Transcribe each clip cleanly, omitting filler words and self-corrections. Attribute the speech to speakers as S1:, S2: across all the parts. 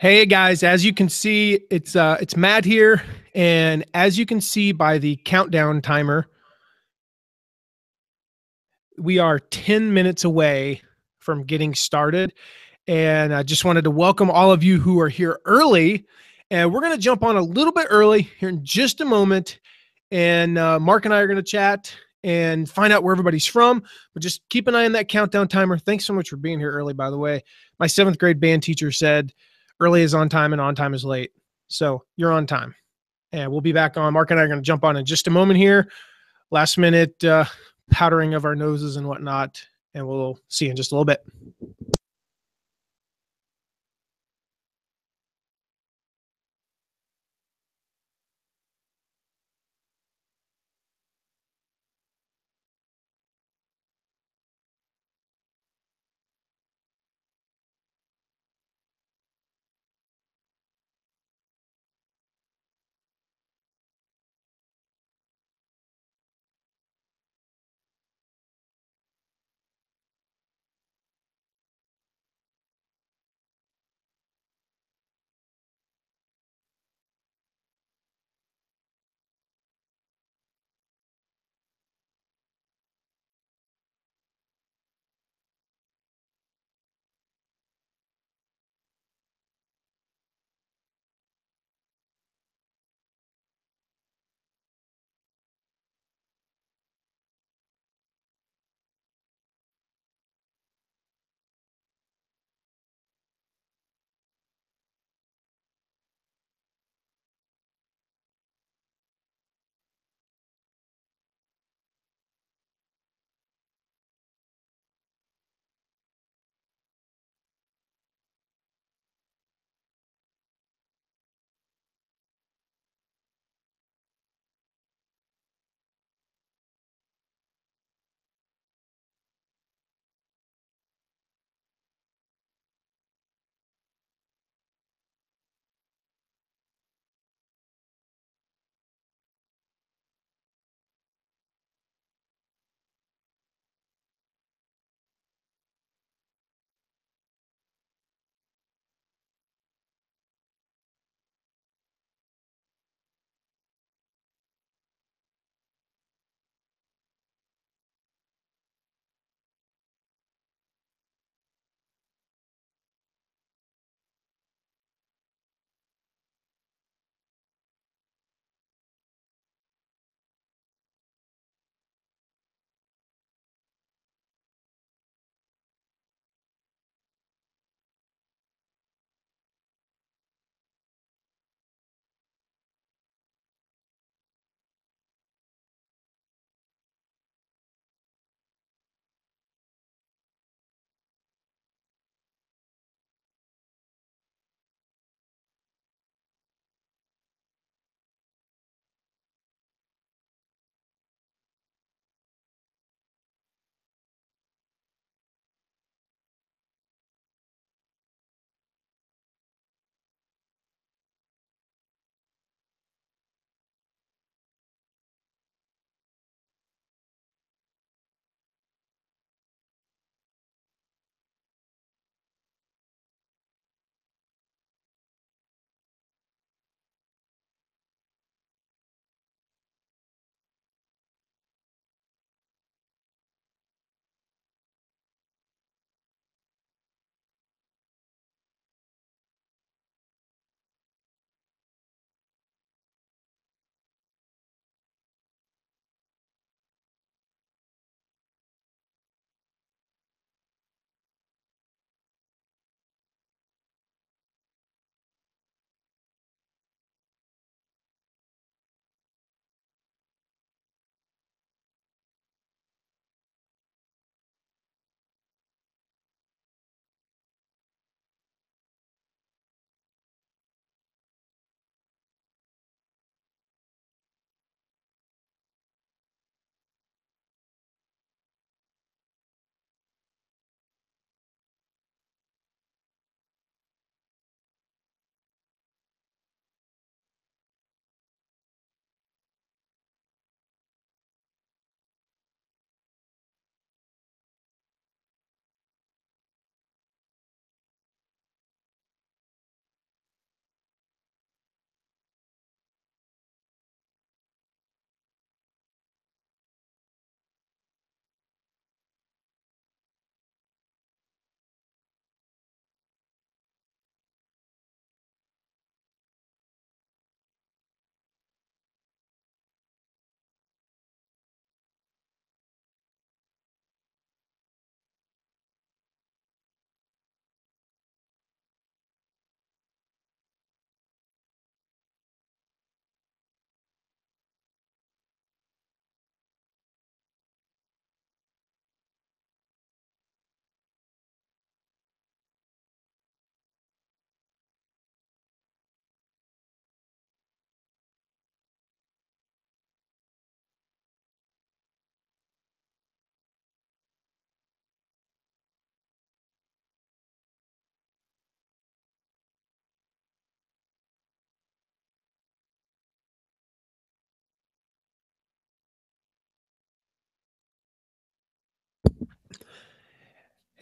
S1: Hey guys, as you can see, it's Matt here, and as you can see by the countdown timer, we are 10 minutes away from getting started. And I just wanted to welcome all of you who are here early. And we're going to jump on a little bit early here in just a moment. And Mark and I are going to chat and find out where everybody's from. But just keep an eye on that countdown timer. Thanks so much for being here early, by the way. My seventh grade band teacher said early is on time and on time is late. So you're on time. And we'll be back on. Mark and I are going to jump on in just a moment here. Last minute powdering of our noses and whatnot. And we'll see you in just a little bit.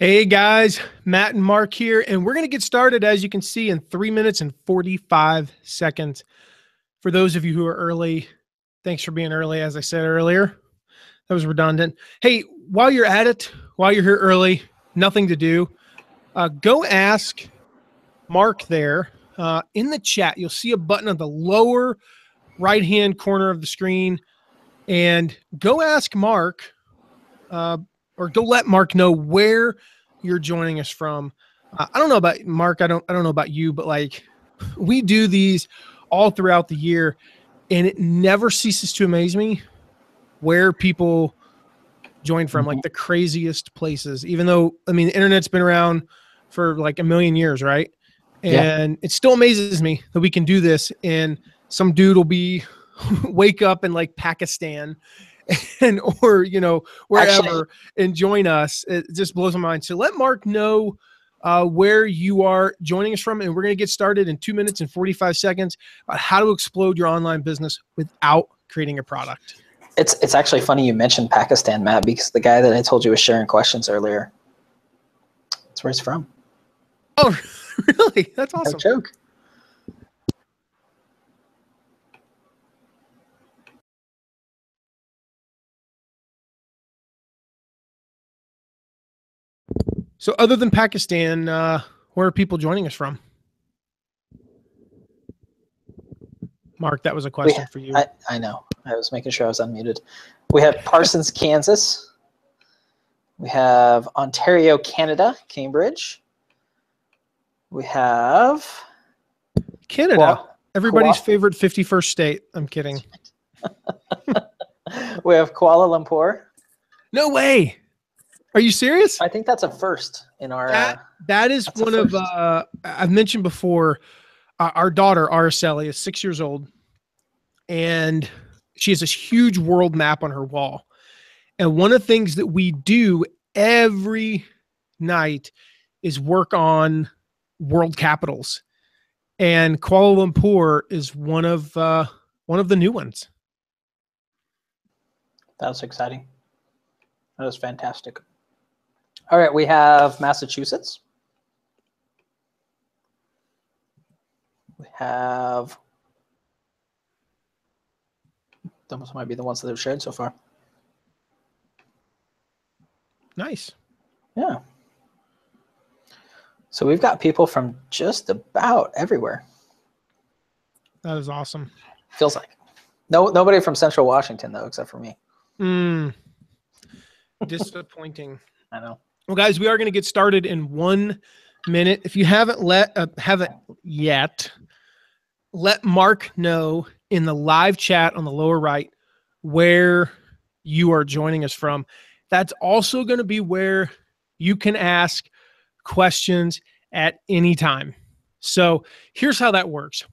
S1: Hey guys, Matt and Mark here, and we're going to get started, as you can see, in 3 minutes and 45 seconds. For those of you who are early, thanks for being early. As I said earlier, that was redundant. Hey, while you're at it, while you're here early, nothing to do, go ask Mark there in the chat. You'll see a button on the lower right-hand corner of the screen, and go ask Mark or go let Mark know where you're joining us from. I don't know about Mark. I don't know about you, but like we do these all throughout the year, and it never ceases to amaze me where people join from, like the craziest places. Even though, I mean, the internet's been around for like a million years, right? And it still amazes me that we can do this, and some dude will be wake up in like Pakistan and or wherever actually, and join us. It just blows my mind. So let Mark know where you are joining us from, and we're going to get started in 2 minutes and 45 seconds about how to explode your online business without creating a product.
S2: It's actually funny you mentioned Pakistan, Matt, because the guy that I told you was sharing questions earlier, that's where he's from.
S1: Oh, really? That's awesome.
S2: No joke.
S1: So other than Pakistan, where are people joining us from? Mark, that was a question for you.
S2: I know. I was making sure I was unmuted. We have Parsons, Kansas. We have Ontario, Canada, Cambridge. We have
S1: Canada, everybody's favorite 51st state. I'm kidding.
S2: We have Kuala Lumpur.
S1: No way. Are you serious?
S2: I think that's a first in our.
S1: That is one of I've mentioned before. Our daughter Araceli is 6 years old, and she has this huge world map on her wall. And one of the things that we do every night is work on world capitals, and Kuala Lumpur is one of the new ones.
S2: That was exciting. That was fantastic. All right, we have Massachusetts. We have, those might be the ones that have shared so far.
S1: Nice.
S2: Yeah. So we've got people from just about everywhere.
S1: That is awesome.
S2: Feels like. Nobody from Central Washington, though, except for me.
S1: Disappointing.
S2: I know.
S1: Well, guys, we are going to get started in 1 minute. If you haven't yet, let Mark know in the live chat on the lower right where you are joining us from. That's also going to be where you can ask questions at any time. So here's how that works.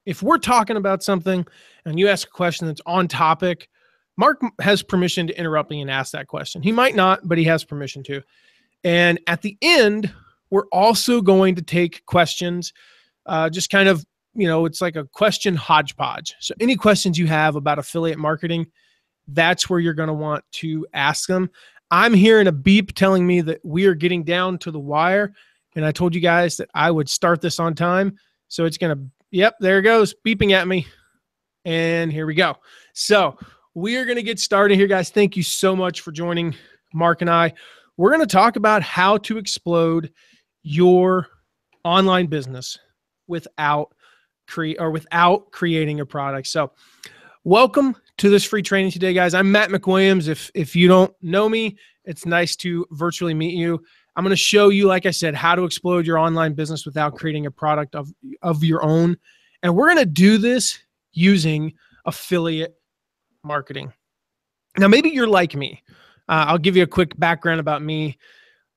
S1: If we're talking about something and you ask a question that's on topic, Mark has permission to interrupt me and ask that question. He might not, but he has permission to. And at the end, we're also going to take questions, just kind of, it's like a question hodgepodge. So any questions you have about affiliate marketing, that's where you're going to want to ask them. I'm hearing a beep telling me that we are getting down to the wire. And I told you guys that I would start this on time. So it's going to, yep, there it goes, beeping at me. And here we go. So we are going to get started here, guys. Thank you so much for joining Mark and I. We're going to talk about how to explode your online business without creating a product. So welcome to this free training today, guys. I'm Matt McWilliams. If you don't know me, it's nice to virtually meet you. I'm going to show you, like I said, how to explode your online business without creating a product of your own. And we're going to do this using affiliate marketing. Now, maybe you're like me. I'll give you a quick background about me.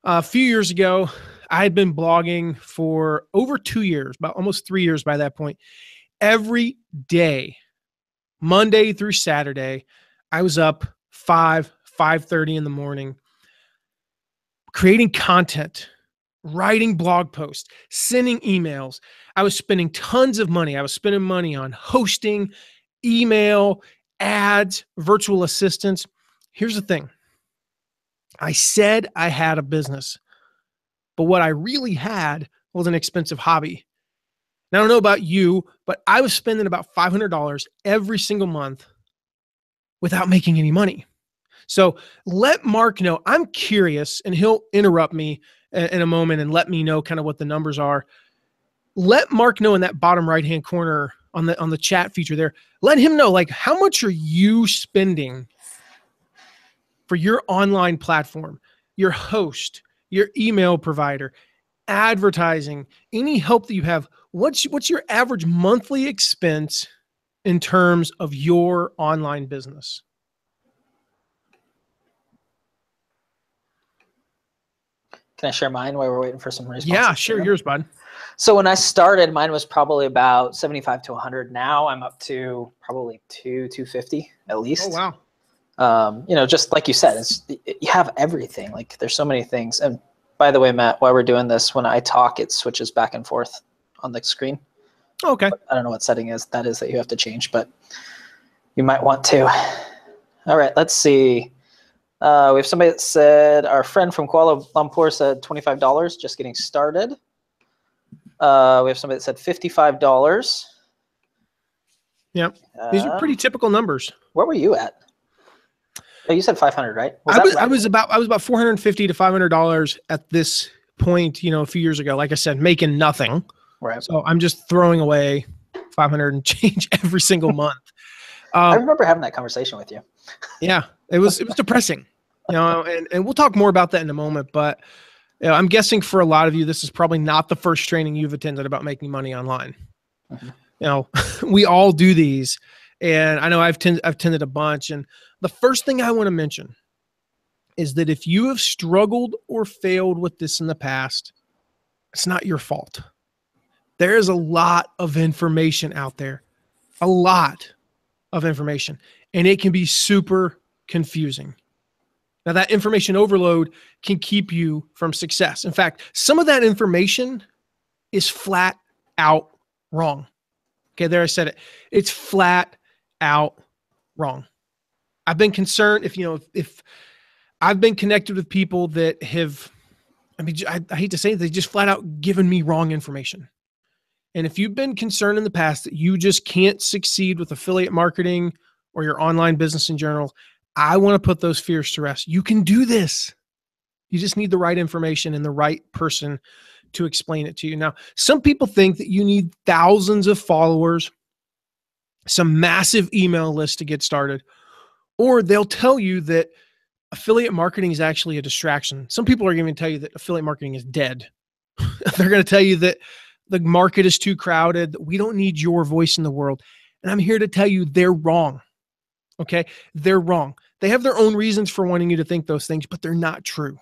S1: A few years ago, I had been blogging for over 2 years, about almost 3 years by that point. Every day, Monday through Saturday, I was up 5:30 in the morning, creating content, writing blog posts, sending emails. I was spending tons of money. I was spending money on hosting, email, ads, virtual assistants. Here's the thing. I said I had a business, But what I really had was an expensive hobby. Now, I don't know about you, but I was spending about $500 every single month without making any money. So let Mark know. I'm curious, and he'll interrupt me in a moment and let me know kind of what the numbers are. Let Mark know in that bottom right-hand corner on the chat feature there. Let him know, like, how much are you spending for your online platform, your host, your email provider, advertising, any help that you have? What's your average monthly expense in terms of your online business?
S2: Can I share mine while we're waiting for some responses?
S1: Yeah, share yours, bud.
S2: So when I started, mine was probably about 75 to 100. Now I'm up to probably 250 at least.
S1: Oh, wow.
S2: You know, just like you said, you have everything. Like, there's so many things. And by the way, Matt, while we're doing this, when I talk, it switches back and forth on the screen.
S1: Okay.
S2: I don't know what setting that you have to change, but you might want to. All right, let's see. We have somebody that said, our friend from Kuala Lumpur said $25, just getting started. We have somebody that said $55.
S1: Yep. These are pretty typical numbers.
S2: Where were you at? Oh, you said 500, right?
S1: I was about $450 to $500 at this point, you know, a few years ago. Like I said, making nothing.
S2: Right.
S1: So I'm just throwing away 500 and change every single month.
S2: I remember having that conversation with you.
S1: Yeah, it was depressing, you know, and we'll talk more about that in a moment. But you know, I'm guessing for a lot of you, this is probably not the first training you've attended about making money online. Mm-hmm. You know, we all do these, and I know I've attended a bunch. And the first thing I want to mention is that if you have struggled or failed with this in the past, it's not your fault. There is a lot of information out there, a lot of information, and it can be super confusing. Now, that information overload can keep you from success. In fact, some of that information is flat out wrong. Okay, there I said it. It's flat out wrong. I've been concerned if I've been connected with people that have, I mean, I hate to say it, they just flat out given me wrong information. And if you've been concerned in the past that you just can't succeed with affiliate marketing or your online business in general, I want to put those fears to rest. You can do this. You just need the right information and the right person to explain it to you. Now, some people think that you need thousands of followers, some massive email list to get started, or they'll tell you that affiliate marketing is actually a distraction. Some people are going to tell you that affiliate marketing is dead. They're going to tell you that the market is too crowded, that we don't need your voice in the world. And I'm here to tell you they're wrong. Okay? They're wrong. They have their own reasons for wanting you to think those things, but they're not true.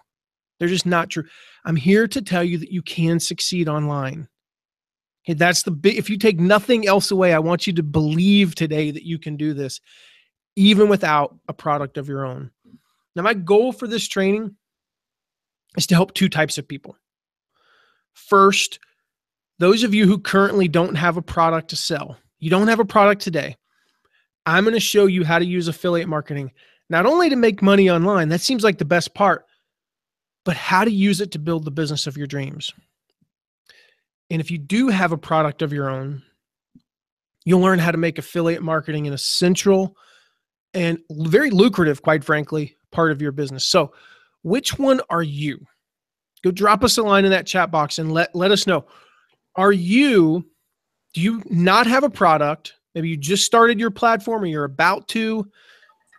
S1: They're just not true. I'm here to tell you that you can succeed online. Okay, that's the big, if you take nothing else away, I want you to believe today that you can do this, even without a product of your own. Now, my goal for this training is to help two types of people. First, those of you who currently don't have a product to sell, you don't have a product today, I'm going to show you how to use affiliate marketing, not only to make money online, that seems like the best part, but how to use it to build the business of your dreams. And if you do have a product of your own, you'll learn how to make affiliate marketing an essential and very lucrative, quite frankly, part of your business. So which one are you? Go drop us a line in that chat box and let us know. Do you not have a product? Maybe you just started your platform or you're about to.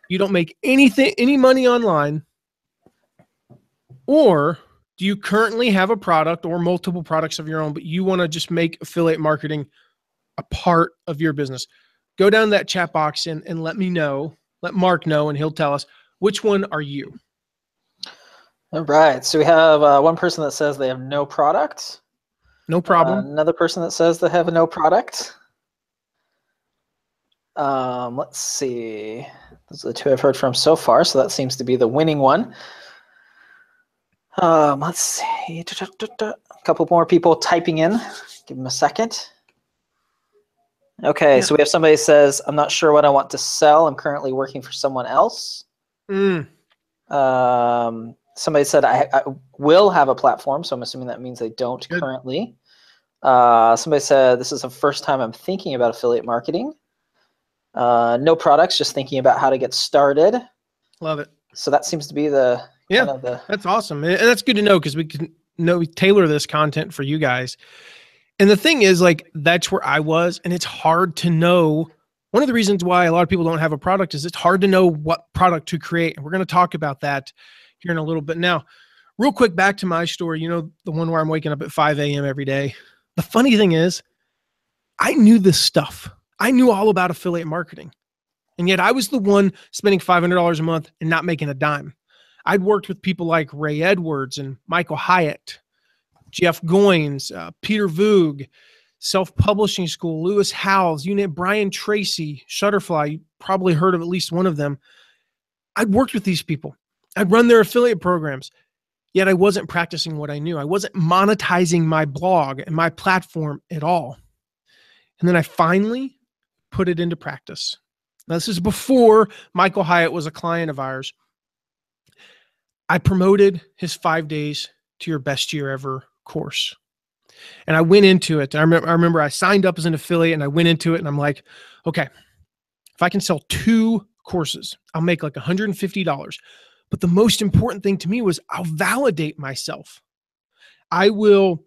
S1: You don't make any money online. Or do you currently have a product or multiple products of your own, but you want to just make affiliate marketing a part of your business? Go down that chat box and let me know. Let Mark know, and he'll tell us, which one are you?
S2: All right. So we have one person that says they have no product.
S1: No problem.
S2: Another person that says they have no product. Let's see. Those are the two I've heard from so far, so that seems to be the winning one. Let's see. A couple more people typing in. Give them a second. Okay, so we have somebody who says, I'm not sure what I want to sell. I'm currently working for someone else. somebody said I will have a platform, so I'm assuming that means they don't
S1: Good.
S2: currently. Somebody said this is the first time I'm thinking about affiliate marketing. No products, just thinking about how to get started.
S1: Love it.
S2: So that seems to be the
S1: Yeah,
S2: kind of the.
S1: that's awesome. And that's good to know because we tailor this content for you guys. And the thing is, like, that's where I was, and it's hard to know. One of the reasons why a lot of people don't have a product is it's hard to know what product to create. And we're going to talk about that here in a little bit. Now, real quick, back to my story, the one where I'm waking up at 5 a.m. every day. The funny thing is, I knew this stuff. I knew all about affiliate marketing. And yet I was the one spending $500 a month and not making a dime. I'd worked with people like Ray Edwards and Michael Hyatt, Jeff Goins, Peter Voog, Self-Publishing School, Lewis Howes, Brian Tracy, Shutterfly. You probably heard of at least one of them. I'd worked with these people. I'd run their affiliate programs, yet I wasn't practicing what I knew. I wasn't monetizing my blog and my platform at all. And then I finally put it into practice. Now, this is before Michael Hyatt was a client of ours. I promoted his 5 days to your best year ever course. And I went into it. I remember I signed up as an affiliate and I went into it and I'm like, okay, if I can sell 2 courses, I'll make like $150. But the most important thing to me was I'll validate myself. I will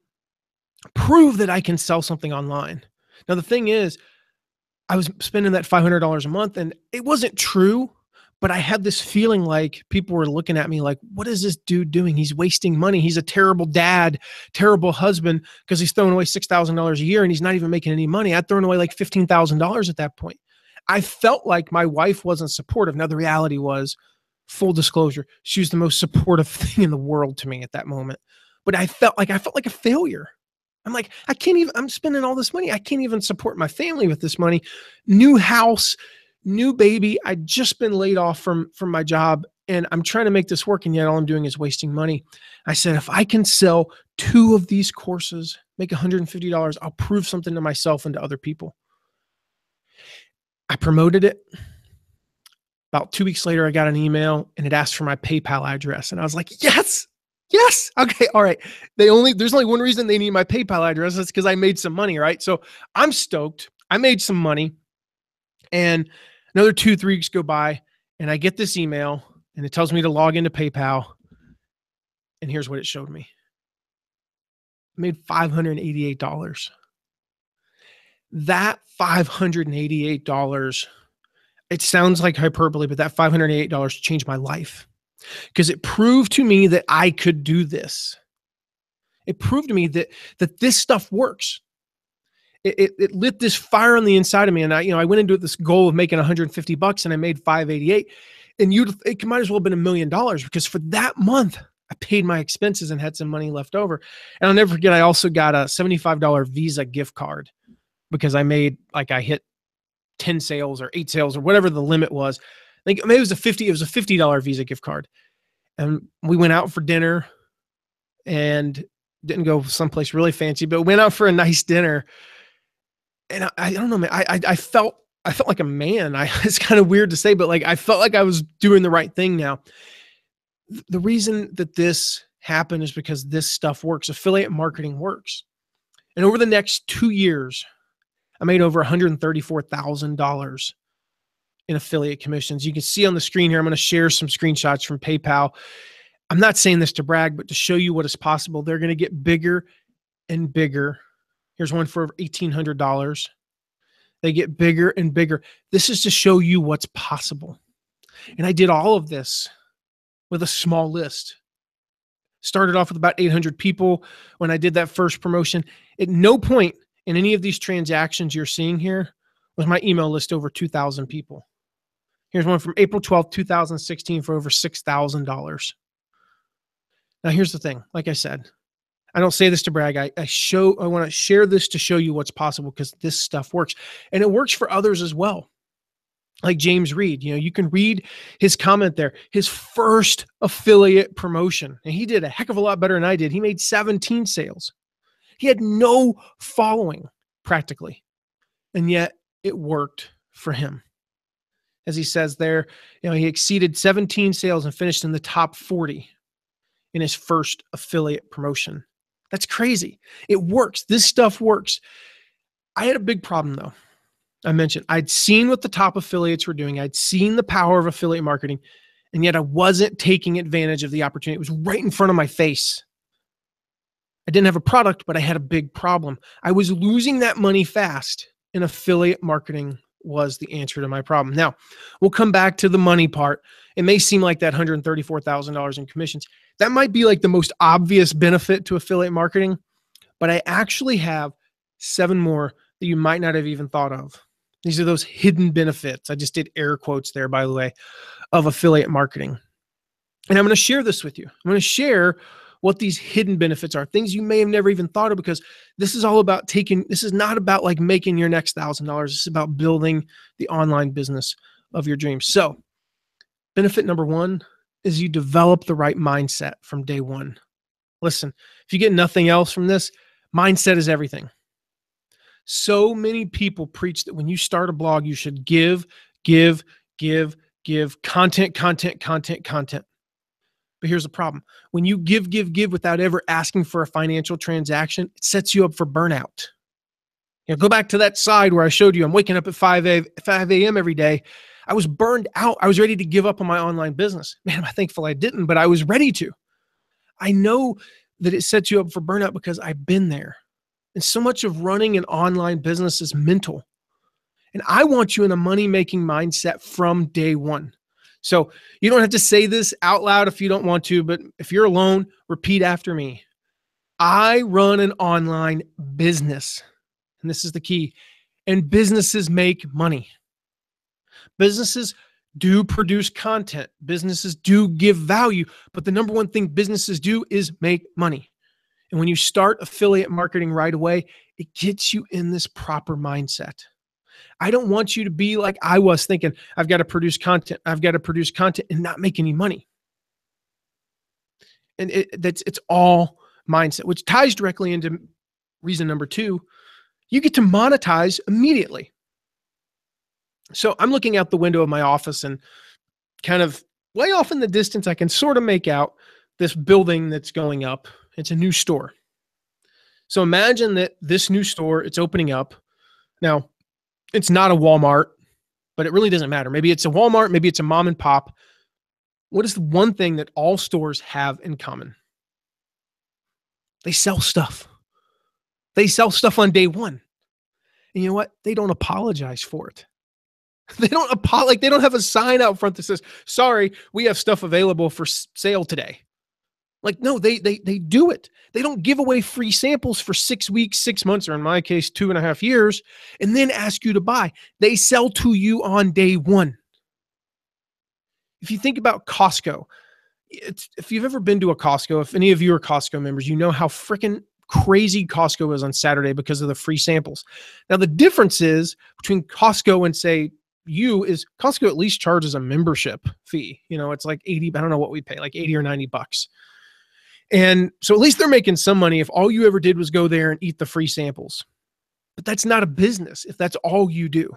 S1: prove that I can sell something online. Now, the thing is, I was spending that $500 a month and it wasn't true, but I had this feeling like people were looking at me like, what is this dude doing? He's wasting money. He's a terrible dad, terrible husband, because he's throwing away $6,000 a year and he's not even making any money. I'd thrown away like $15,000 at that point. I felt like my wife wasn't supportive. Now, the reality was, full disclosure, she was the most supportive thing in the world to me at that moment. But I felt like a failure. I'm like, I'm spending all this money. I can't even support my family with this money. New house, new baby. I'd just been laid off from my job and I'm trying to make this work. And yet all I'm doing is wasting money. I said, if I can sell 2 of these courses, make $150, I'll prove something to myself and to other people. I promoted it. About 2 weeks later, I got an email and it asked for my PayPal address. And I was like, yes. Okay. All right. There's only one reason they need my PayPal address. That's because I made some money. Right. So I'm stoked. I made some money and another 2-3 weeks go by and I get this email and it tells me to log into PayPal. And here's what it showed me. I made $588. That $588, it sounds like hyperbole, but that $588 changed my life. Because it proved to me that I could do this. It proved to me that this stuff works. It lit this fire on the inside of me. And I went into this goal of making $150 and I made $588. And it might as well have been $1 million because for that month, I paid my expenses and had some money left over. And I'll never forget, I also got a $75 Visa gift card because I hit 10 sales or 8 sales or whatever the limit was. I think maybe it was a $50 Visa gift card. And we went out for dinner and didn't go someplace really fancy, but went out for a nice dinner. And I don't know, man, I felt like a man. It's kind of weird to say, but like, I felt like I was doing the right thing now. The reason that this happened is because this stuff works. Affiliate marketing works. And over the next 2 years, I made over $134,000 in affiliate commissions. You can see on the screen here, I'm going to share some screenshots from PayPal. I'm not saying this to brag, but to show you what is possible. They're going to get bigger and bigger. Here's one for $1,800. They get bigger and bigger. This is to show you what's possible. And I did all of this with a small list. Started off with about 800 people when I did that first promotion. At no point in any of these transactions you're seeing here was my email list over 2,000 people. Here's one from April 12th, 2016 for over $6,000. Now, here's the thing. Like I said, I don't say this to brag. I want to share this to show you what's possible because this stuff works. And it works for others as well. Like James Reed, you can read his comment there, his first affiliate promotion. And he did a heck of a lot better than I did. He made 17 sales. He had no following practically. And yet it worked for him. As he says there, he exceeded 17 sales and finished in the top 40. in his first affiliate promotion. That's crazy. It works. This stuff works. I had a big problem though. I mentioned I'd seen what the top affiliates were doing. I'd seen the power of affiliate marketing, and yet I wasn't taking advantage of the opportunity. It was right in front of my face. I didn't have a product, but I had a big problem. I was losing that money fast, and affiliate marketing was the answer to my problem. Now, we'll come back to the money part. It may seem like that $134,000 in commissions. That might be like the most obvious benefit to affiliate marketing, but I actually have 7 more that you might not have even thought of. These are those hidden benefits. I just did air quotes there, by the way, of affiliate marketing. And I'm going to share this with you. I'm going to share what these hidden benefits are, things you may have never even thought of, because this is all about this is not about like making your next $1,000. It's about building the online business of your dreams. So benefit number 1 is you develop the right mindset from day 1. Listen, if you get nothing else from this, mindset is everything. So many people preach that when you start a blog, you should give content. But here's the problem. When you give without ever asking for a financial transaction, it sets you up for burnout. Go back to that side where I showed you I'm waking up at 5 a.m. every day. I was burned out. I was ready to give up on my online business. Man, I'm thankful I didn't, but I was ready to. I know that it sets you up for burnout because I've been there. And so much of running an online business is mental. And I want you in a money-making mindset from day 1. So you don't have to say this out loud if you don't want to, but if you're alone, repeat after me. I run an online business, and this is the key, and businesses make money. Businesses do produce content. Businesses do give value, but the number one thing businesses do is make money. And when you start affiliate marketing right away, it gets you in this proper mindset. I don't want you to be like I was thinking, I've got to produce content and not make any money. And it's all mindset, which ties directly into reason number 2. You get to monetize immediately. So I'm looking out the window of my office, and kind of way off in the distance, I can sort of make out this building that's going up. It's a new store. So imagine that this new store, it's opening up. Now, it's not a Walmart, but it really doesn't matter. Maybe it's a Walmart, maybe it's a mom and pop. What is the one thing that all stores have in common? They sell stuff. They sell stuff on day 1. And you know what? They don't apologize for it. They don't they don't have a sign out front that says, "Sorry, we have stuff available for sale today." Like, no, they do it. They don't give away free samples for 6 weeks, 6 months, or in my case, 2.5 years, and then ask you to buy. They sell to you on day 1. If you think about Costco, if you've ever been to a Costco, if any of you are Costco members, you know how freaking crazy Costco is on Saturday because of the free samples. Now, the difference is between Costco and, say, is Costco at least charges a membership fee. It's like 80, I don't know what we pay, like 80 or 90 bucks. And so at least they're making some money if all you ever did was go there and eat the free samples. But that's not a business if that's all you do.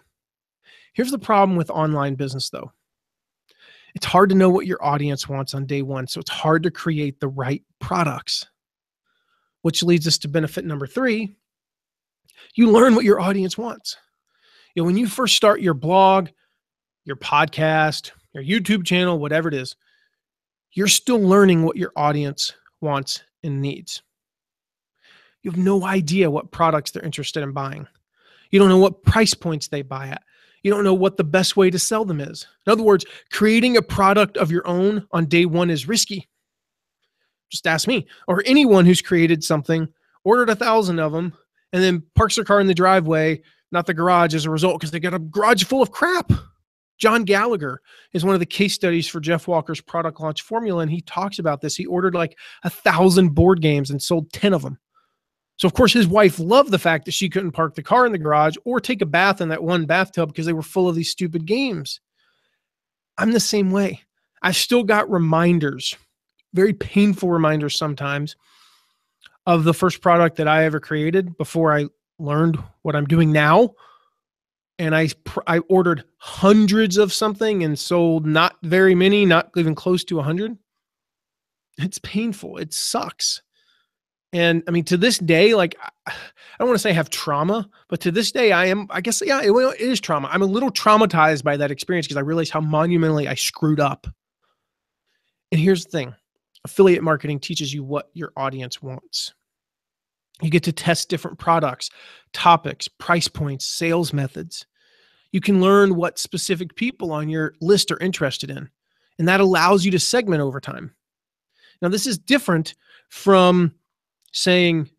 S1: Here's the problem with online business, though. It's hard to know what your audience wants on day 1, so it's hard to create the right products, which leads us to benefit number 3. You learn what your audience wants. When you first start your blog, your podcast, your YouTube channel, whatever it is, you're still learning what your audience wants and needs. You have no idea what products they're interested in buying. You don't know what price points they buy at. You don't know what the best way to sell them is. In other words, creating a product of your own on day 1 is risky. Just ask me, or anyone who's created something, ordered 1,000 of them, and then parks their car in the driveway, not the garage, as a result, because they got a garage full of crap. John Gallagher is one of the case studies for Jeff Walker's product launch formula, and he talks about this. He ordered like 1,000 board games and sold 10 of them. So, of course, his wife loved the fact that she couldn't park the car in the garage or take a bath in that one bathtub because they were full of these stupid games. I'm the same way. I've still got reminders, very painful reminders sometimes, of the first product that I ever created before I learned what I'm doing now. And I ordered hundreds of something and sold not very many, not even close to 100. It's painful. It sucks. And I mean, to this day, like, I don't want to say I have trauma, but to this day, I guess, yeah, it is trauma. I'm a little traumatized by that experience because I realized how monumentally I screwed up. And here's the thing. Affiliate marketing teaches you what your audience wants. You get to test different products, topics, price points, sales methods. You can learn what specific people on your list are interested in, and that allows you to segment over time. Now, this is different from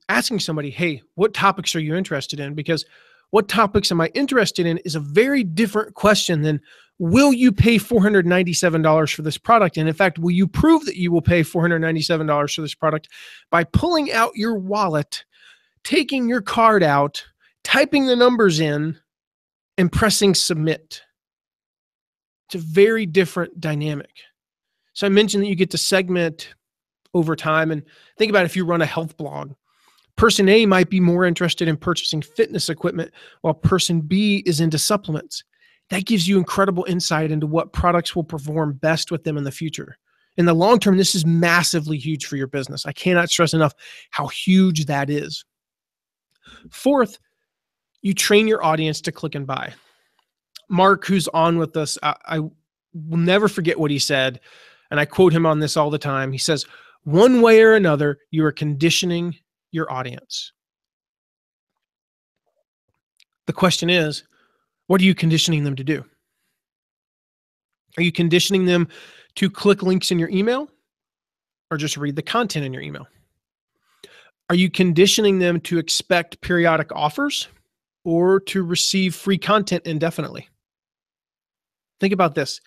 S1: asking somebody, hey, what topics are you interested in? Because what topics am I interested in is a very different question than, will you pay $497 for this product? And in fact, will you prove that you will pay $497 for this product by pulling out your wallet, taking your card out, typing the numbers in, and pressing submit? It's a very different dynamic. So I mentioned that you get to segment over time. And think about if you run a health blog. Person A might be more interested in purchasing fitness equipment while person B is into supplements. That gives you incredible insight into what products will perform best with them in the future. In the long term, this is massively huge for your business. I cannot stress enough how huge that is. Fourth, you train your audience to click and buy. Mark, who's on with us, I will never forget what he said, and I quote him on this all the time. He says, one way or another, you are conditioning your audience. The question is, what are you conditioning them to do? Are you conditioning them to click links in your email or just read the content in your email? Are you conditioning them to expect periodic offers or to receive free content indefinitely? Think about this.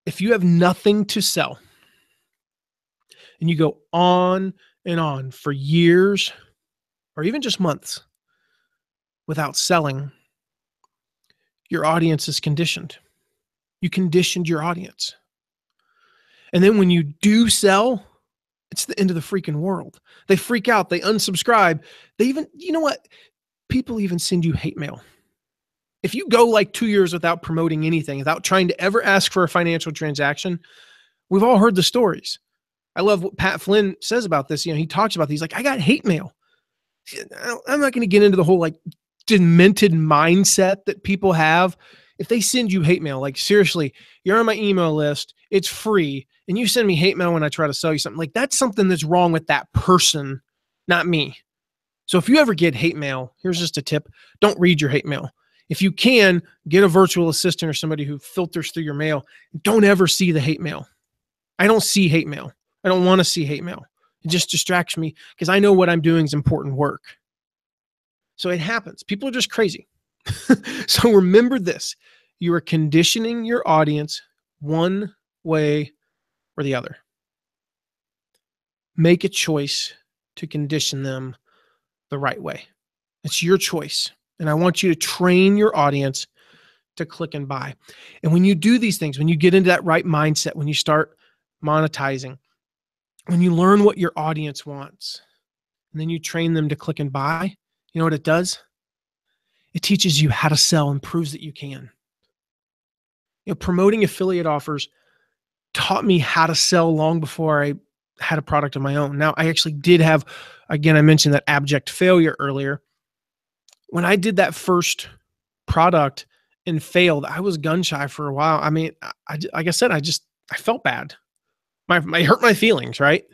S1: If you have nothing to sell and you go on and on for years or even just months without selling, your audience is conditioned. You conditioned your audience. And then when you do sell, it's the end of the freaking world. They freak out. They unsubscribe. They even, you know what? People even send you hate mail. If you go like 2 years without promoting anything, without trying to ever ask for a financial transaction, we've all heard the stories. I love what Pat Flynn says about this. You know, he talks about these, like, I got hate mail. I'm not going to get into the whole like demented mindset that people have. If they send you hate mail, like seriously, you're on my email list, it's free, and you send me hate mail when I try to sell you something, like that's something that's wrong with that person, not me. So if you ever get hate mail, here's just a tip. Don't read your hate mail. If you can, get a virtual assistant or somebody who filters through your mail. Don't ever see the hate mail. I don't see hate mail. I don't want to see hate mail. It just distracts me because I know what I'm doing is important work. So it happens. People are just crazy. So remember this. You are conditioning your audience one way or the other. Make a choice to condition them the right way. It's your choice. And I want you to train your audience to click and buy. And when you do these things, when you get into that right mindset, when you start monetizing, when you learn what your audience wants, and then you train them to click and buy, you know what it does? It teaches you how to sell and proves that you can. You know, promoting affiliate offers taught me how to sell long before I had a product of my own. Now, I actually did have, again, I mentioned that abject failure earlier. When I did that first product and failed, I was gun shy for a while. I mean, like I said, I felt bad. I hurt my feelings, right?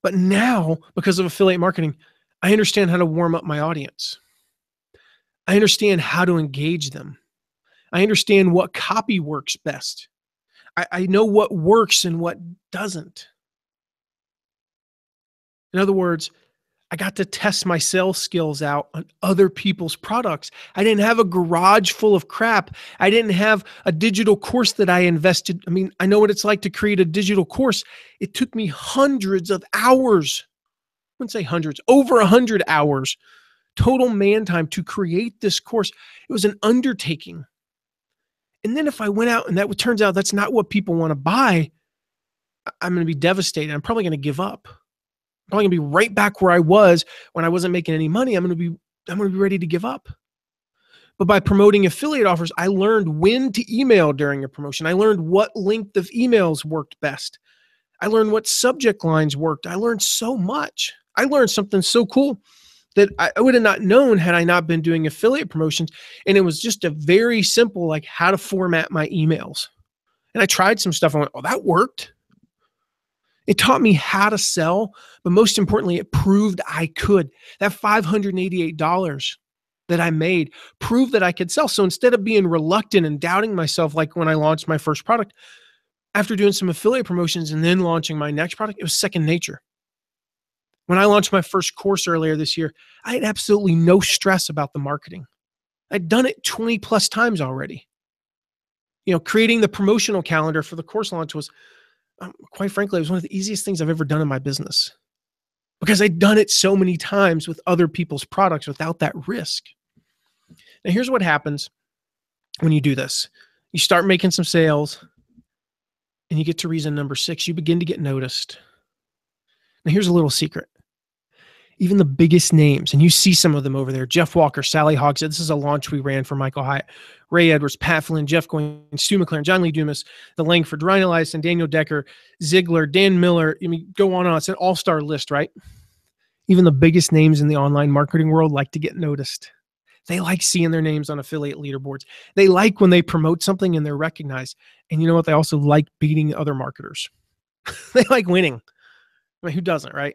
S1: But now, because of affiliate marketing, I understand how to warm up my audience. I understand how to engage them. I understand what copy works best. I know what works and what doesn't. In other words, I got to test my sales skills out on other people's products. I didn't have a garage full of crap. I didn't have a digital course that I invested. I mean, I know what it's like to create a digital course. It took me hundreds of hours. I wouldn't say hundreds, over 100 hours total man time to create this course. It was an undertaking. And then if I went out and that turns out that's not what people want to buy, I'm going to be devastated. I'm probably going to give up. I'm probably going to be right back where I was when I wasn't making any money. I'm going to be ready to give up. But by promoting affiliate offers, I learned when to email during a promotion. I learned what length of emails worked best. I learned what subject lines worked. I learned so much. I learned something so cool that I would have not known had I not been doing affiliate promotions. And it was just a very simple, like how to format my emails. And I tried some stuff. I went, oh, that worked. It taught me how to sell, but most importantly, it proved I could. That $588 that I made proved that I could sell. So instead of being reluctant and doubting myself, like when I launched my first product, after doing some affiliate promotions and then launching my next product, it was second nature. When I launched my first course earlier this year, I had absolutely no stress about the marketing. I'd done it 20 plus times already. Creating the promotional calendar for the course launch was, quite frankly, it was one of the easiest things I've ever done in my business because I'd done it so many times with other people's products without that risk. Now, here's what happens when you do this. You start making some sales and you get to reason number 6. You begin to get noticed. Now, here's a little secret. Even the biggest names, and you see some of them over there, Jeff Walker, Sally Hogshead. This is a launch we ran for Michael Hyatt, Ray Edwards, Pat Flynn, Jeff Goins, Stu McLaren, John Lee Dumas, the Langford, Ryan Elias, and Daniel Decker, Ziegler, Dan Miller. I mean, go on and on. It's an all-star list, right? Even the biggest names in the online marketing world like to get noticed. They like seeing their names on affiliate leaderboards. They like when they promote something and they're recognized. And you know what? They also like beating other marketers. They like winning. I mean, who doesn't, right?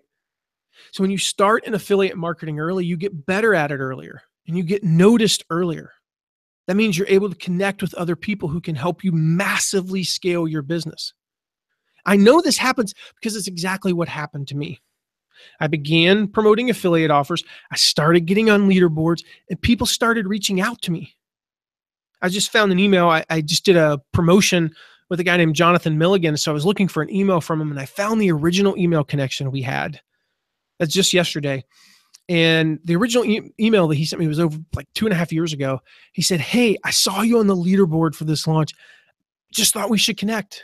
S1: So when you start in affiliate marketing early, you get better at it earlier and you get noticed earlier. That means you're able to connect with other people who can help you massively scale your business. I know this happens because it's exactly what happened to me. I began promoting affiliate offers. I started getting on leaderboards and people started reaching out to me. I just found an email. I just did a promotion with a guy named Jonathan Milligan. So I was looking for an email from him and I found the original email connection we had. That's just yesterday. And the original email that he sent me was over like 2.5 years ago. He said, hey, I saw you on the leaderboard for this launch. Just thought we should connect.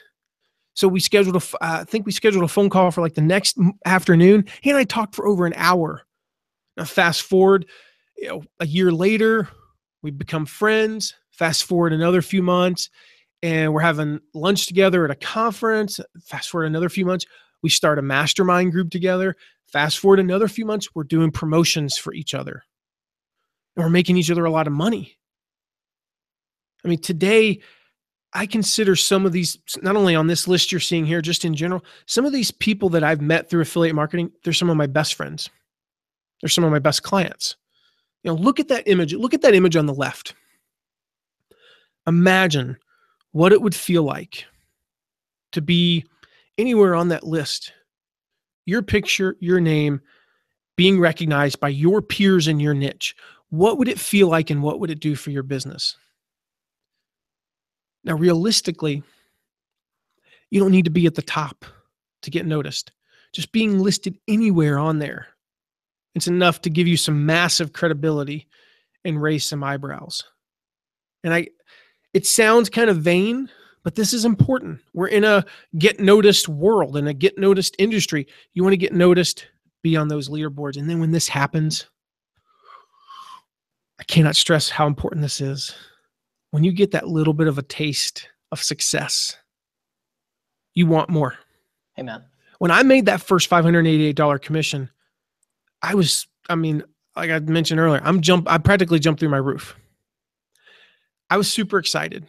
S1: So we scheduled I think we scheduled a phone call for like the next afternoon. He and I talked for over an hour. Now fast forward, a year later, we've become friends. Fast forward another few months and we're having lunch together at a conference. Fast forward another few months, we start a mastermind group together. Fast forward another few months, we're doing promotions for each other. And we're making each other a lot of money. I mean, today, I consider some of these, not only on this list you're seeing here, just in general, some of these people that I've met through affiliate marketing, they're some of my best friends. They're some of my best clients. Look at that image. Look at that image on the left. Imagine what it would feel like to be anywhere on that list. Your picture, your name, being recognized by your peers in your niche. What would it feel like and what would it do for your business? Now, realistically, you don't need to be at the top to get noticed. Just being listed anywhere on there, it's enough to give you some massive credibility and raise some eyebrows. And it sounds kind of vain, but this is important. We're in a get noticed world, in a get noticed industry. You want to get noticed, be on those leaderboards. And then when this happens, I cannot stress how important this is. When you get that little bit of a taste of success, you want more.
S2: Amen.
S1: When I made that first $588 commission, like I mentioned earlier, I practically jumped through my roof. I was super excited,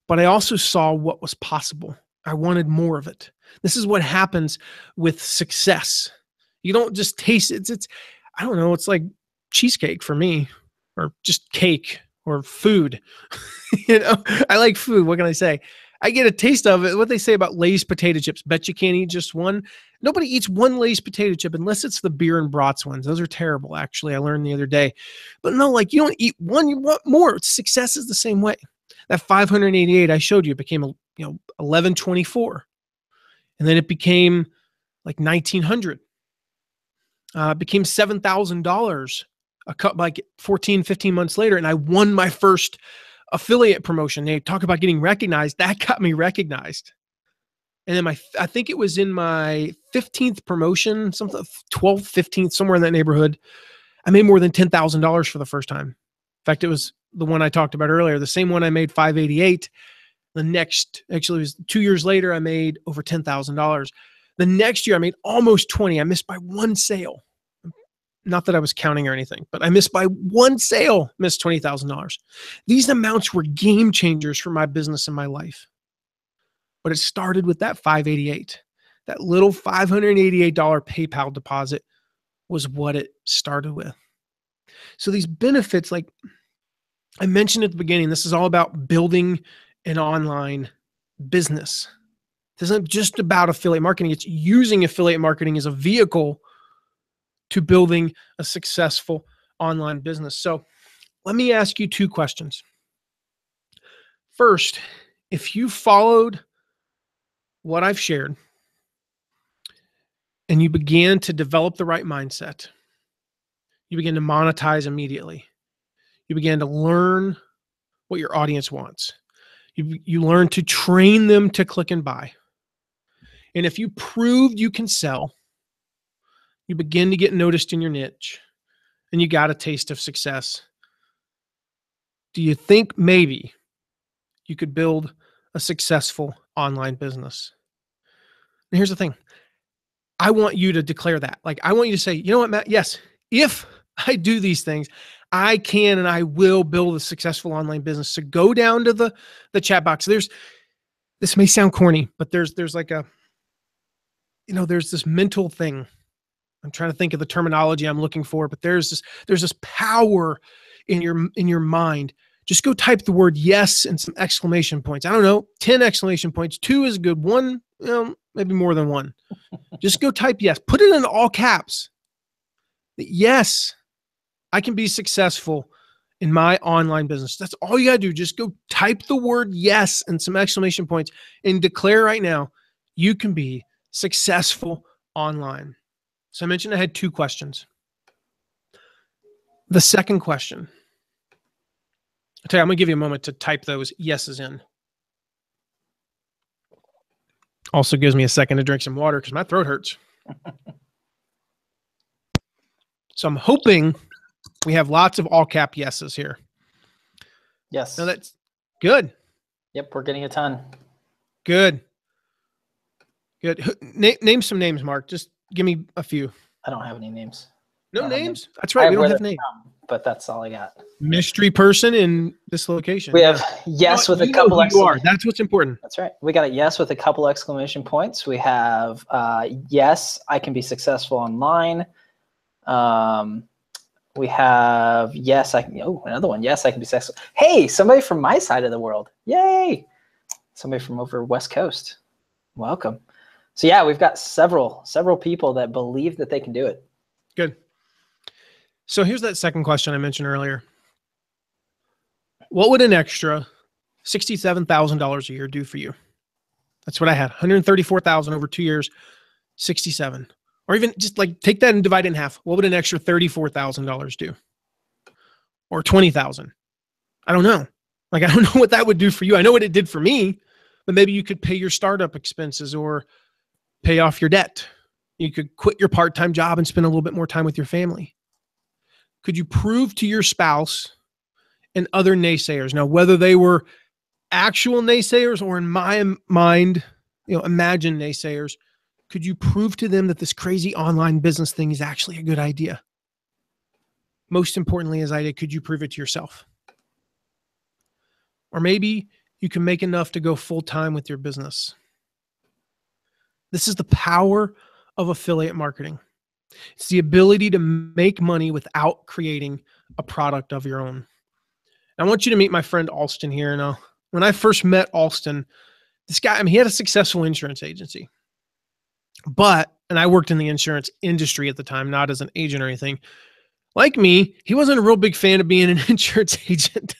S1: but I also saw what was possible. I wanted more of it. This is what happens with success. You don't just taste it. It's I don't know. It's like cheesecake for me, or just cake or food. I like food. What can I say? I get a taste of it. What they say about Lay's potato chips. Bet you can't eat just one. Nobody eats one Lay's potato chip unless it's the beer and brats ones. Those are terrible, actually. I learned the other day. But no, like, you don't eat one, you want more. Success is the same way. That 588 I showed you became 1124. And then it became like 1900. It became $7,000 like 14, 15 months later. And I won my first affiliate promotion. They talk about getting recognized. That got me recognized. And then I think it was in my 15th promotion, something 12th, 15th, somewhere in that neighborhood. I made more than $10,000 for the first time. In fact, it was the one I talked about earlier, the same one I made 588. The next, actually, it was 2 years later, I made over $10,000. The next year I made almost 20. I missed by one sale. Not that I was counting or anything, but I missed by one sale, missed $20,000. These amounts were game changers for my business and my life. But it started with that 588. That little $588 PayPal deposit was what it started with. So these benefits, like I mentioned at the beginning, this is all about building an online business. This isn't just about affiliate marketing. It's using affiliate marketing as a vehicle to building a successful online business. So let me ask you two questions. First, if you followed what I've shared and you began to develop the right mindset, you begin to monetize immediately. You began to learn what your audience wants. You learn to train them to click and buy. And if you proved you can sell, you begin to get noticed in your niche and you got a taste of success. Do you think maybe you could build a successful online business? And here's the thing. I want you to declare that. Like, I want you to say, you know what, Matt? Yes, if I do these things, I can and I will build a successful online business. So go down to the chat box. This may sound corny, but there's like a, there's this mental thing. I'm trying to think of the terminology I'm looking for, but there's this power in your mind. Just go type the word yes and some exclamation points. I don't know, 10 exclamation points. 2 is a good one. Maybe more than one. Just go type yes. Put it in all caps. Yes, I can be successful in my online business. That's all you got to do. Just go type the word yes and some exclamation points and declare right now you can be successful online. So I mentioned I had 2 questions. The second question, I'll tell you, I'm going to give you a moment to type those yeses in. Also gives me a second to drink some water because my throat hurts. So I'm hoping we have lots of all cap yeses here.
S2: Yes.
S1: No, that's good.
S2: Yep, we're getting a ton.
S1: Good. Name some names, Mark. Just give me a few.
S2: I don't have any names.
S1: No names? That's right. We don't have names.
S2: But that's all I got.
S1: Mystery person in this location.
S2: We have yes with a couple exclamation.
S1: That's what's important.
S2: That's right. We got a yes with a couple exclamation points. We have yes, I can be successful online. We have yes, another one. Yes, I can be successful. Hey, somebody from my side of the world. Yay. Somebody from over West Coast. Welcome. So yeah, we've got several people that believe that they can do it.
S1: Good. So here's that second question I mentioned earlier. What would an extra $67,000 a year do for you? That's what I had. $134,000 over 2 years, 67. Or even just like take that and divide it in half. What would an extra $34,000 do? Or $20,000? I don't know. Like, I don't know what that would do for you. I know what it did for me, but maybe you could pay your startup expenses or pay off your debt. You could quit your part-time job and spend a little bit more time with your family. Could you prove to your spouse and other naysayers, now whether they were actual naysayers or in my mind, imagined naysayers, could you prove to them that this crazy online business thing is actually a good idea? Most importantly, as I did, could you prove it to yourself? Or maybe you can make enough to go full-time with your business. This is the power of affiliate marketing. It's the ability to make money without creating a product of your own. I want you to meet my friend Alston here. Now, when I first met Alston, this guy, he had a successful insurance agency. And I worked in the insurance industry at the time, not as an agent or anything. Like me, he wasn't a real big fan of being an insurance agent.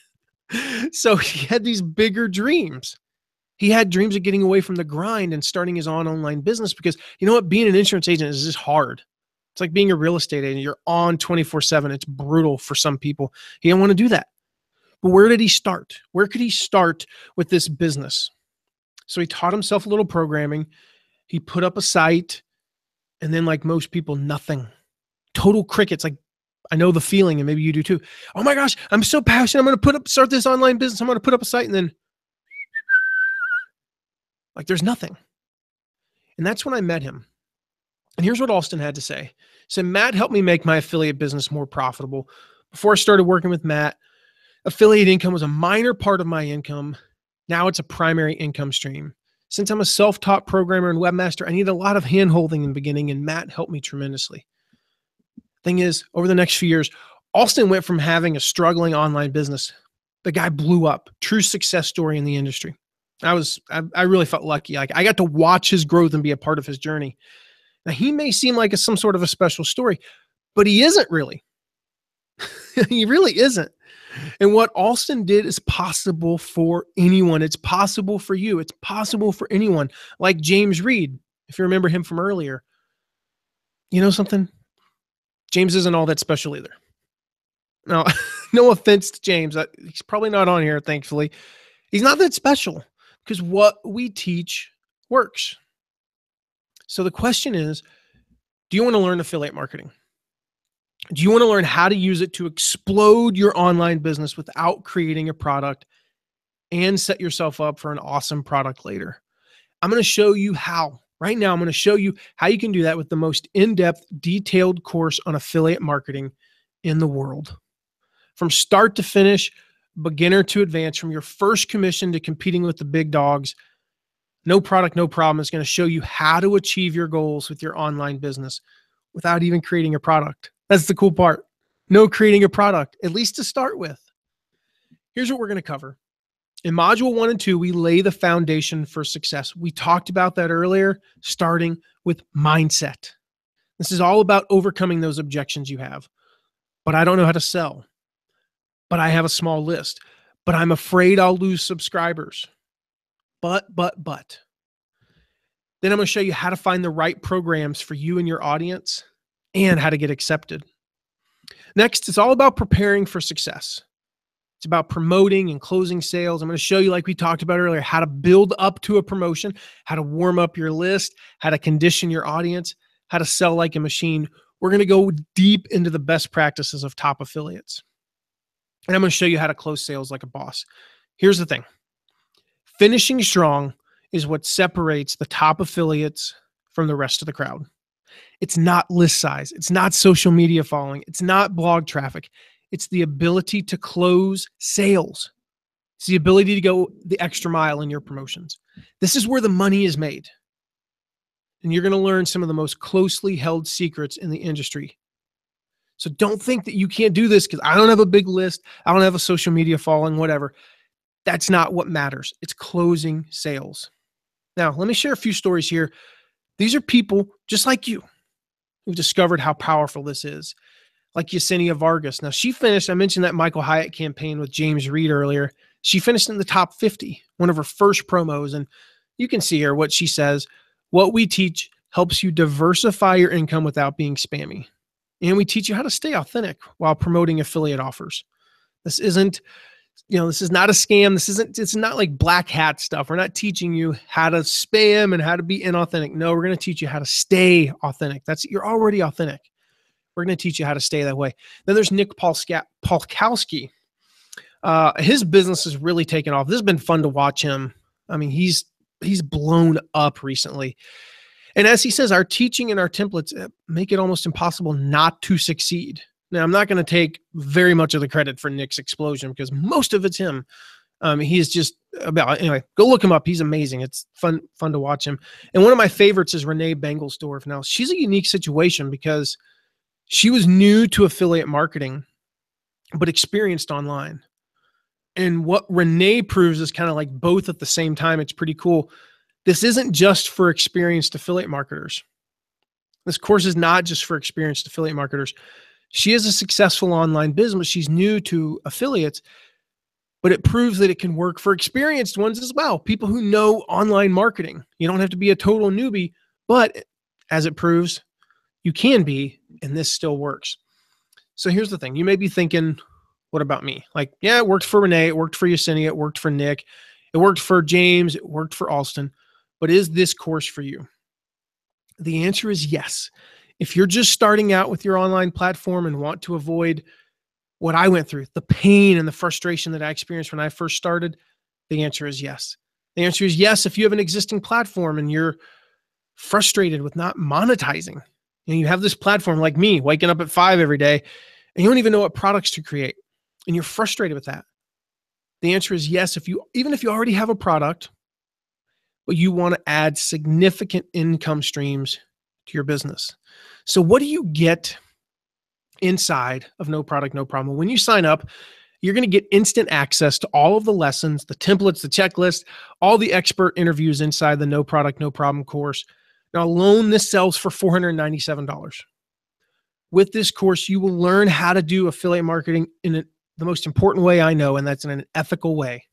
S1: So he had these bigger dreams. He had dreams of getting away from the grind and starting his own online business because, you know what, being an insurance agent is just hard. It's like being a real estate agent. You're on 24/7. It's brutal for some people. He didn't want to do that. But where did he start? Where could he start with this business? So he taught himself a little programming. He put up a site, and then like most people, nothing. Total crickets. Like, I know the feeling, and maybe you do too. Oh my gosh, I'm so passionate. I'm going to start this online business. I'm going to put up a site, and then like there's nothing. And that's when I met him. And here's what Alston had to say. He said, Matt helped me make my affiliate business more profitable. Before I started working with Matt, affiliate income was a minor part of my income. Now it's a primary income stream. Since I'm a self-taught programmer and webmaster, I need a lot of hand-holding in the beginning, and Matt helped me tremendously. Thing is, over the next few years, Alston went from having a struggling online business. The guy blew up. True success story in the industry. I really felt lucky. Like I got to watch his growth and be a part of his journey. Now, he may seem like some sort of a special story, but he isn't really. He really isn't. And what Alston did is possible for anyone. It's possible for you. It's possible for anyone. Like James Reed, if you remember him from earlier. You know something? James isn't all that special either. Now, no offense to James. He's probably not on here, thankfully. He's not that special because what we teach works. So the question is, do you want to learn affiliate marketing? Do you want to learn how to use it to explode your online business without creating a product and set yourself up for an awesome product later? I'm going to show you how. Right now, I'm going to show you how you can do that with the most in-depth, detailed course on affiliate marketing in the world. From start to finish, beginner to advanced, from your first commission to competing with the big dogs, no product, no problem. It's going to show you how to achieve your goals with your online business without even creating a product. That's the cool part. No creating a product, at least to start with. Here's what we're going to cover. In module 1 and 2, we lay the foundation for success. We talked about that earlier, starting with mindset. This is all about overcoming those objections you have. But I don't know how to sell. But I have a small list. But I'm afraid I'll lose subscribers. But. Then I'm going to show you how to find the right programs for you and your audience and how to get accepted. Next, it's all about preparing for success. It's about promoting and closing sales. I'm going to show you, like we talked about earlier, how to build up to a promotion, how to warm up your list, how to condition your audience, how to sell like a machine. We're going to go deep into the best practices of top affiliates. And I'm going to show you how to close sales like a boss. Here's the thing. Finishing strong is what separates the top affiliates from the rest of the crowd. It's not list size. It's not social media following. It's not blog traffic. It's the ability to close sales. It's the ability to go the extra mile in your promotions. This is where the money is made. And you're going to learn some of the most closely held secrets in the industry. So don't think that you can't do this because I don't have a big list. I don't have a social media following, whatever. That's not what matters. It's closing sales. Now, let me share a few stories here. These are people just like you who've discovered how powerful this is. Like Yesenia Vargas. Now, she finished, I mentioned that Michael Hyatt campaign with James Reed earlier. She finished in the top 50, one of her first promos. And you can see here what she says. What we teach helps you diversify your income without being spammy. And we teach you how to stay authentic while promoting affiliate offers. This isn't, this is not a scam. It's not like black hat stuff. We're not teaching you how to spam and how to be inauthentic. No, we're going to teach you how to stay authentic. You're already authentic. We're going to teach you how to stay that way. Then there's Nick Polkowski. His business has really taken off. This has been fun to watch him. I mean, he's blown up recently. And as he says, our teaching and our templates make it almost impossible not to succeed. Now, I'm not going to take very much of the credit for Nick's explosion because most of it's him. He's just anyway, go look him up. He's amazing. It's fun to watch him. And one of my favorites is Renee Bengelsdorf. Now, she's a unique situation because she was new to affiliate marketing, but experienced online. And what Renee proves is kind of like both at the same time. It's pretty cool. This isn't just for experienced affiliate marketers. This course is not just for experienced affiliate marketers. She has a successful online business. She's new to affiliates, but it proves that it can work for experienced ones as well. People who know online marketing. You don't have to be a total newbie, but as it proves, you can be, and this still works. So here's the thing. You may be thinking, what about me? Like, yeah, it worked for Renee. It worked for Yesenia. It worked for Nick. It worked for James. It worked for Alston. But is this course for you? The answer is yes. If you're just starting out with your online platform and want to avoid what I went through, the pain and the frustration that I experienced when I first started, the answer is yes. The answer is yes if you have an existing platform and you're frustrated with not monetizing. You have this platform like me, waking up at 5 every day, and you don't even know what products to create, and you're frustrated with that. The answer is yes, even if you already have a product, but you want to add significant income streams to your business. So what do you get inside of No Product, No Problem? When you sign up, you're going to get instant access to all of the lessons, the templates, the checklist, all the expert interviews inside the No Product, No Problem course. Now, alone, this sells for $497. With this course, you will learn how to do affiliate marketing in the most important way I know, and that's in an ethical way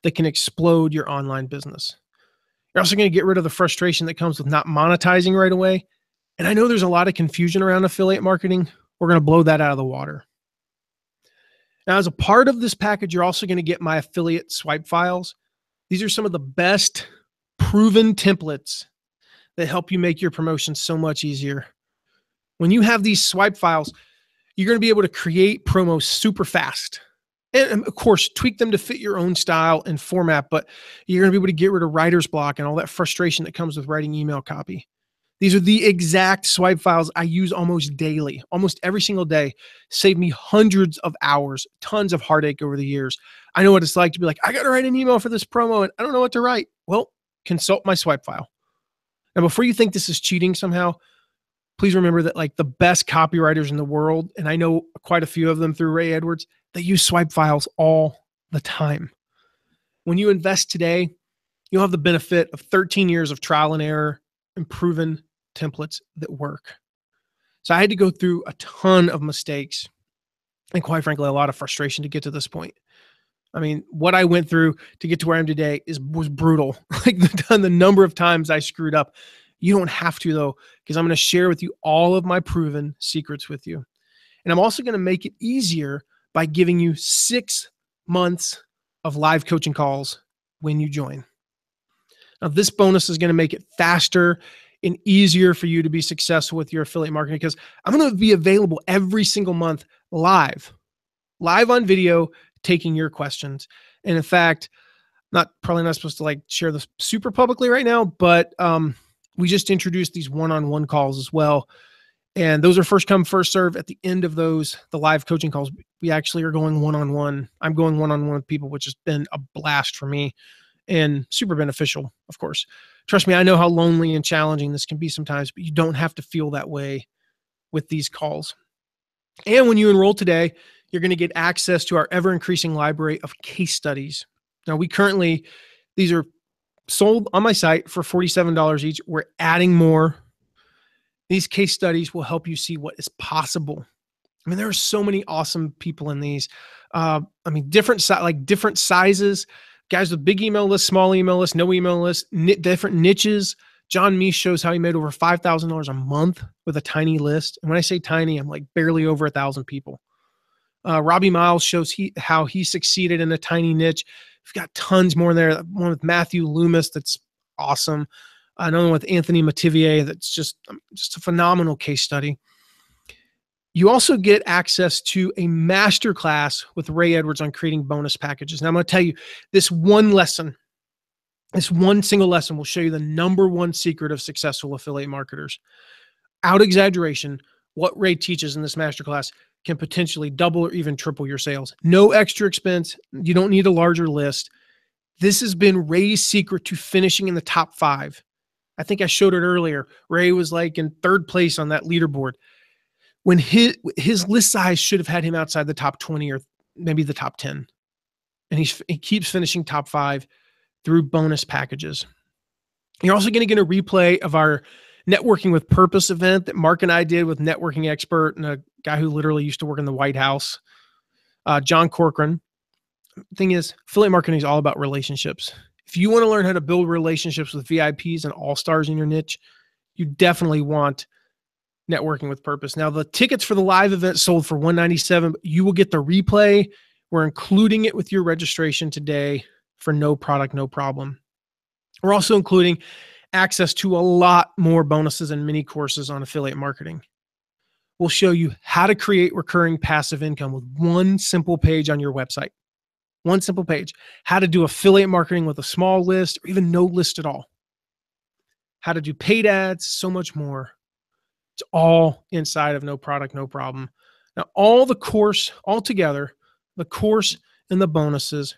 S1: that can explode your online business. You're also going to get rid of the frustration that comes with not monetizing right away. And I know there's a lot of confusion around affiliate marketing. We're going to blow that out of the water. Now, as a part of this package, you're also going to get my affiliate swipe files. These are some of the best proven templates that help you make your promotion so much easier. When you have these swipe files, you're going to be able to create promos super fast. And of course, tweak them to fit your own style and format, but you're going to be able to get rid of writer's block and all that frustration that comes with writing email copy. These are the exact swipe files I use almost daily, almost every single day. Save me hundreds of hours, tons of heartache over the years. I know what it's like to be like, I got to write an email for this promo and I don't know what to write. Well, consult my swipe file. Now, before you think this is cheating somehow, please remember that like the best copywriters in the world, and I know quite a few of them through Ray Edwards, they use swipe files all the time. When you invest today, you'll have the benefit of 13 years of trial and error and proven templates that work. So I had to go through a ton of mistakes and quite frankly, a lot of frustration to get to this point. I mean, what I went through to get to where I am today was brutal. Like the number of times I screwed up. You don't have to though, because I'm going to share with you all of my proven secrets with you. And I'm also going to make it easier by giving you 6 months of live coaching calls when you join. Now, this bonus is going to make it faster and easier for you to be successful with your affiliate marketing because I'm going to be available every single month live on video, taking your questions. And in fact, probably not supposed to like share this super publicly right now, but we just introduced these one-on-one calls as well. And those are first come, first serve. At the end of those, the live coaching calls, we actually are going one-on-one. I'm going one-on-one with people, which has been a blast for me and super beneficial, of course. Trust me, I know how lonely and challenging this can be sometimes, but you don't have to feel that way with these calls. And when you enroll today, you're going to get access to our ever-increasing library of case studies. Now, these are sold on my site for $47 each. We're adding more. These case studies will help you see what is possible. I mean, there are so many awesome people in these. Different sizes, guys with big email lists, small email lists, no email lists, different niches. John Meese shows how he made over $5,000 a month with a tiny list. And when I say tiny, I'm like barely over 1,000 people. Robbie Miles shows how he succeeded in a tiny niche. We've got tons more there. One with Matthew Loomis that's awesome. Another one with Anthony Mativier that's just a phenomenal case study. You also get access to a masterclass with Ray Edwards on creating bonus packages. Now I'm going to tell you this one single lesson will show you the number one secret of successful affiliate marketers. Out exaggeration, what Ray teaches in this masterclass can potentially double or even triple your sales. No extra expense. You don't need a larger list. This has been Ray's secret to finishing in the top 5. I think I showed it earlier. Ray was like in 3rd place on that leaderboard when his list size should have had him outside the top 20 or maybe the top 10. And he keeps finishing top 5 through bonus packages. You're also going to get a replay of our Networking with Purpose event that Mark and I did with networking expert and a guy who literally used to work in the White House, John Corcoran. Thing is, affiliate marketing is all about relationships. If you want to learn how to build relationships with VIPs and all-stars in your niche, you definitely want Networking with Purpose. Now, the tickets for the live event sold for $197, but you will get the replay. We're including it with your registration today for No Product, No Problem. We're also including access to a lot more bonuses and mini courses on affiliate marketing. We'll show you how to create recurring passive income with one simple page on your website. One simple page. How to do affiliate marketing with a small list or even no list at all. how to do paid ads, so much more. It's all inside of No Product, No Problem. Now, all the course, all together, the course and the bonuses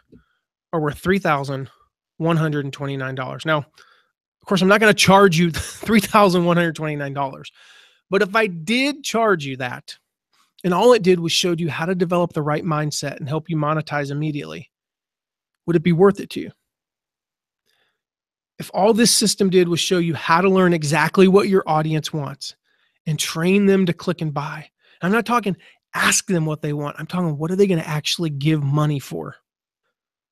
S1: are worth $3,129. Now, of course, I'm not going to charge you $3,129. But if I did charge you that, and all it did was showed you how to develop the right mindset and help you monetize immediately, would it be worth it to you? If all this system did was show you how to learn exactly what your audience wants and train them to click and buy, I'm not talking ask them what they want. I'm talking what are they going to actually give money for?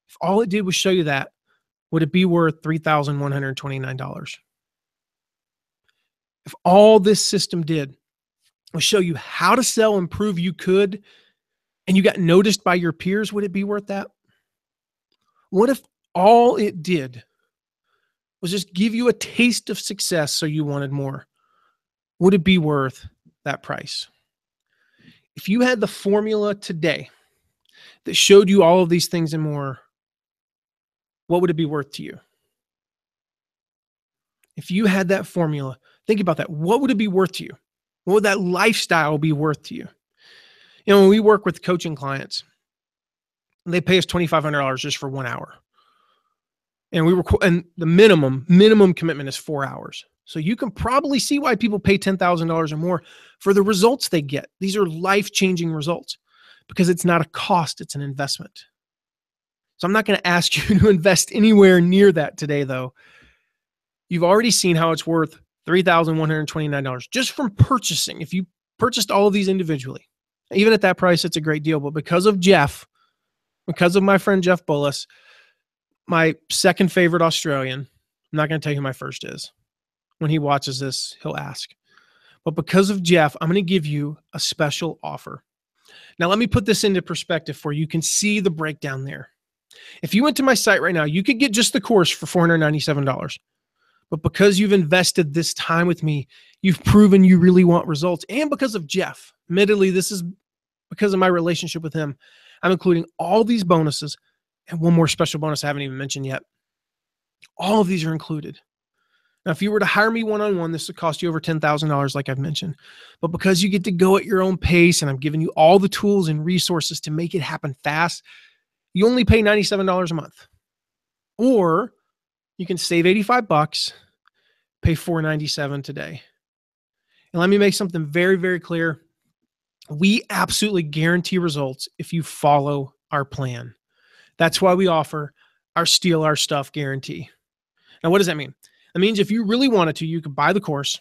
S1: If all it did was show you that, would it be worth $3,129? If all this system did was show you how to sell and prove you could, and you got noticed by your peers, would it be worth that? What if all it did was just give you a taste of success so you wanted more? Would it be worth that price? If you had the formula today that showed you all of these things and more, what would it be worth to you? If you had that formula, think about that. What would it be worth to you? What would that lifestyle be worth to you? You know, when we work with coaching clients, they pay us $2,500 just for 1 hour. And and the minimum commitment is 4 hours. So you can probably see why people pay $10,000 or more for the results they get. These are life-changing results because it's not a cost, it's an investment. So I'm not going to ask you to invest anywhere near that today, though. You've already seen how it's worth $3,129 just from purchasing. If you purchased all of these individually, even at that price, it's a great deal. But because of Jeff, because of my friend Jeff Bullis, my second favorite Australian, I'm not going to tell you who my first is. When he watches this, he'll ask. But because of Jeff, I'm going to give you a special offer. Now, let me put this into perspective for you. You can see the breakdown there. If you went to my site right now, you could get just the course for $497. But because you've invested this time with me, you've proven you really want results. And because of Jeff, admittedly, this is because of my relationship with him, I'm including all these bonuses and one more special bonus I haven't even mentioned yet. All of these are included. Now, if you were to hire me one-on-one, this would cost you over $10,000, like I've mentioned. But because you get to go at your own pace and I'm giving you all the tools and resources to make it happen fast, you only pay $97 a month. Or you can save $85, pay $497 today. And let me make something very, very clear. We absolutely guarantee results if you follow our plan. That's why we offer our steal our stuff guarantee. Now, what does that mean? That means if you really wanted to, you could buy the course,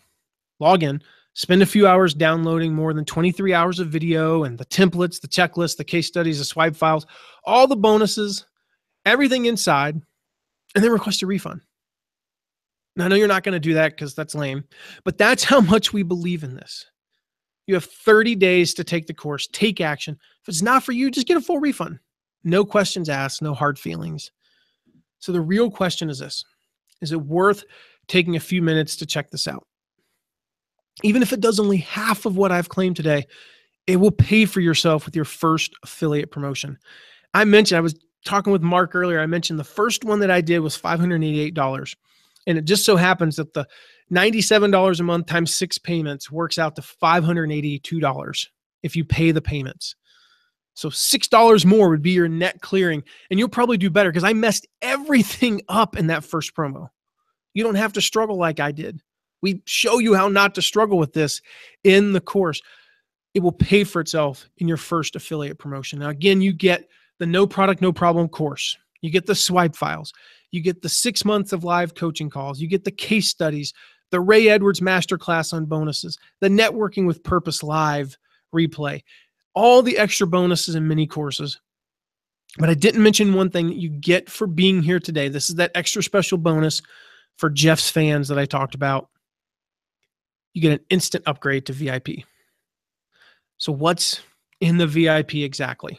S1: log in, spend a few hours downloading more than 23 hours of video and the templates, the checklists, the case studies, the swipe files, all the bonuses, everything inside, and then request a refund. Now, I know you're not going to do that because that's lame, but that's how much we believe in this. You have 30 days to take the course, take action. If it's not for you, just get a full refund. No questions asked, no hard feelings. So the real question is this: is it worth taking a few minutes to check this out? Even if it does only half of what I've claimed today, it will pay for yourself with your first affiliate promotion. I was talking with Mark earlier. I mentioned the first one that I did was $588. And it just so happens that the $97 a month times 6 payments works out to $582 if you pay the payments. So $6 more would be your net clearing, and you'll probably do better because I messed everything up in that first promo. You don't have to struggle like I did. We show you how not to struggle with this in the course. It will pay for itself in your first affiliate promotion. Now, again, you get the No Product, No Problem course. You get the swipe files. You get the 6 months of live coaching calls. You get the case studies, the Ray Edwards masterclass on bonuses, the Networking with Purpose live replay, all the extra bonuses and mini courses. But I didn't mention one thing that you get for being here today. This is that extra special bonus for Jeff's fans that I talked about. You get an instant upgrade to VIP. So what's in the VIP exactly?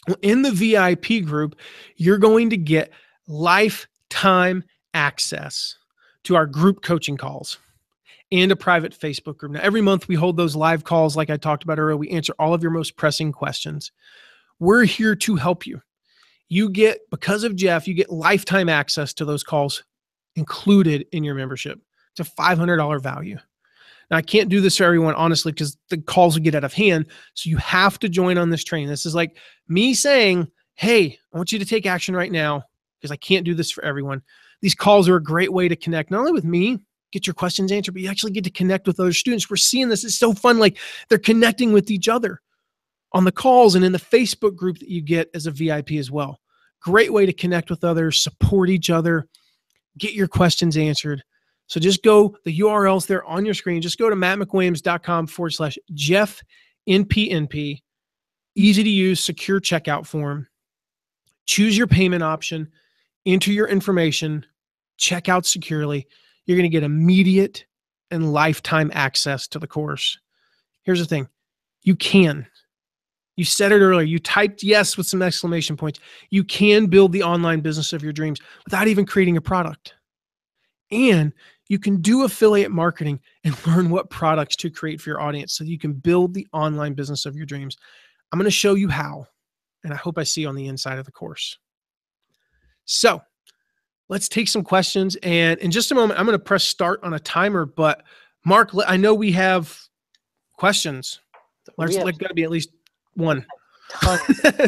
S1: Well, in the VIP group, you're going to get lifetime access to our group coaching calls and a private Facebook group. Now, every month we hold those live calls like I talked about earlier. We answer all of your most pressing questions. We're here to help you. You get, because of Jeff, you get lifetime access to those calls included in your membership. It's a $500 value. Now, I can't do this for everyone, honestly, because the calls will get out of hand. So you have to join on this training. This is like me saying, hey, I want you to take action right now because I can't do this for everyone. These calls are a great way to connect, not only with me, get your questions answered, but you actually get to connect with other students. We're seeing this. It's so fun. Like they're connecting with each other on the calls and in the Facebook group that you get as a VIP as well. Great way to connect with others, support each other, get your questions answered. So just go, the URL's there on your screen. Just go to mattmcwilliams.com/Jeff NPNP. Easy to use, secure checkout form. Choose your payment option, enter your information, check out securely. You're going to get immediate and lifetime access to the course. Here's the thing. You can. You said it earlier. You typed yes with some exclamation points. You can build the online business of your dreams without even creating a product. And you can do affiliate marketing and learn what products to create for your audience so you can build the online business of your dreams. I'm going to show you how, and I hope I see you on the inside of the course. So let's take some questions. And in just a moment, I'm going to press start on a timer. But Mark, I know we have questions. There's got to be at least one.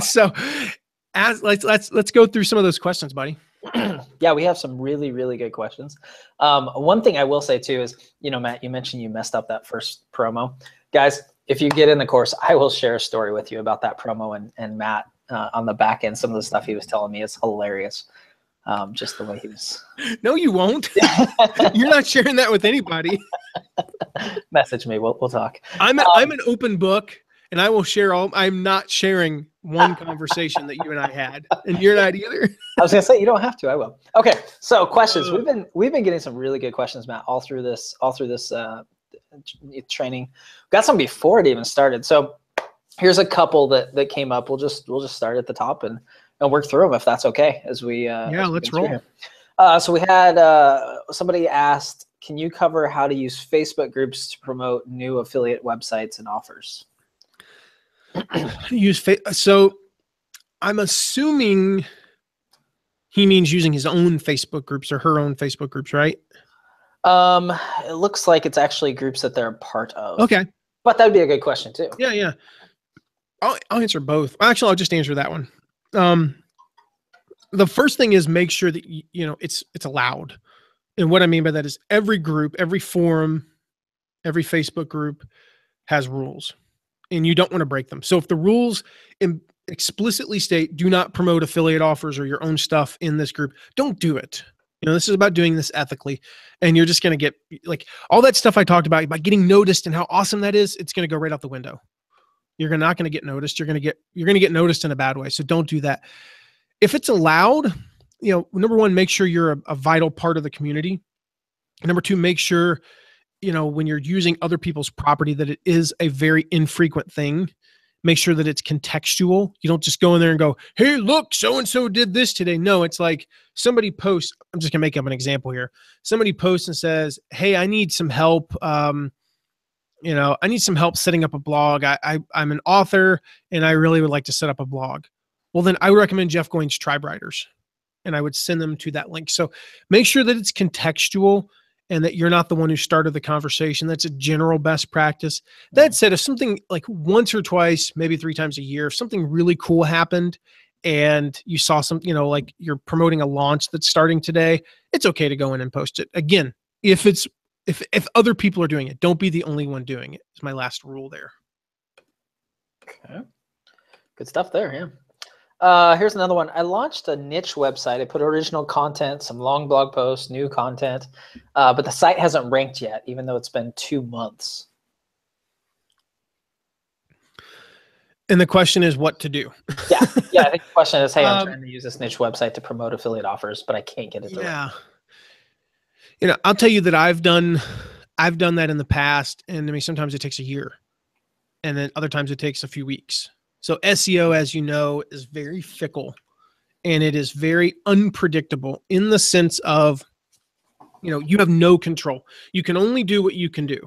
S1: So let's go through some of those questions, buddy.
S2: Yeah, we have some really, really good questions. One thing I will say too is, Matt, you mentioned you messed up that first promo. Guys, if you get in the course, I will share a story with you about that promo and Matt on the back end. Some of the stuff he was telling me is hilarious. Just the way he was.
S1: No, you won't. You're not sharing that with anybody.
S2: Message me. We'll talk.
S1: I'm an open book. And I will share I'm not sharing one conversation that you and I had, and you're not either.
S2: I was gonna say you don't have to. I will. Okay. So questions. We've been getting some really good questions, Matt, all through this training. Got some before it even started. So here's a couple that came up. We'll just start at the top and work through them if that's okay. As we
S1: let's roll.
S2: So we had somebody asked, can you cover how to use Facebook groups to promote new affiliate websites and offers?
S1: So I'm assuming he means using his own Facebook groups or her own Facebook groups, right?
S2: It looks like it's actually groups that they're a part of. Okay. But that would be a good question too.
S1: Yeah. I'll answer both. Actually, I'll just answer that one. The first thing is make sure that it's allowed. And what I mean by that is every group, every forum, every Facebook group has rules. And you don't want to break them. So if the rules explicitly state, do not promote affiliate offers or your own stuff in this group, don't do it. This is about doing this ethically. And you're just going to get like all that stuff I talked about getting noticed and how awesome that is. It's going to go right out the window. You're not going to get noticed. You're going to get noticed in a bad way. So don't do that. If it's allowed, number one, make sure you're a vital part of the community. Number two, make sure when you're using other people's property, that it is a very infrequent thing. Make sure that it's contextual. You don't just go in there and go, hey, look, so-and-so did this today. No, it's like somebody posts, I'm just gonna make up an example here. Somebody posts and says, hey, I need some help. I need some help setting up a blog. I'm an author and I really would like to set up a blog. Well, then I would recommend Jeff going to Tribe Writers and I would send them to that link. So make sure that it's contextual and that you're not the one who started the conversation. That's a general best practice. That said, if something like once or twice, maybe 3 times a year, if something really cool happened and you saw some, like you're promoting a launch that's starting today, it's okay to go in and post it. Again, if other people are doing it, don't be the only one doing it. Is my last rule there.
S2: Okay. Good stuff there, yeah. Here's another one. I launched a niche website. I put original content, some long blog posts, new content, but the site hasn't ranked yet, even though it's been 2 months.
S1: And the question is what to do.
S2: Yeah. I think the question is, hey, I'm trying to use this niche website to promote affiliate offers, but I can't get it to rank.
S1: I'll tell you that I've done that in the past, and I mean sometimes it takes a year, and then other times it takes a few weeks. So SEO, as you know, is very fickle and it is very unpredictable in the sense of, you have no control. You can only do what you can do.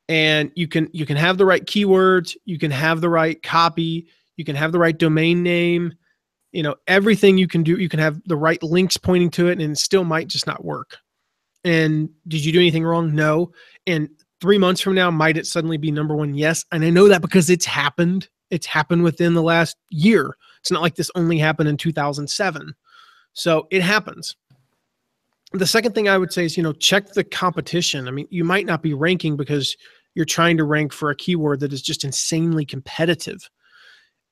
S1: And you can have the right keywords, you can have the right copy, you can have the right domain name, everything you can do, you can have the right links pointing to it, and it still might just not work. And did you do anything wrong? No. And 3 months from now, might it suddenly be number one? Yes. And I know that because it's happened. It's happened within the last year. It's not like this only happened in 2007. So it happens. The second thing I would say is, check the competition. I mean, you might not be ranking because you're trying to rank for a keyword that is just insanely competitive.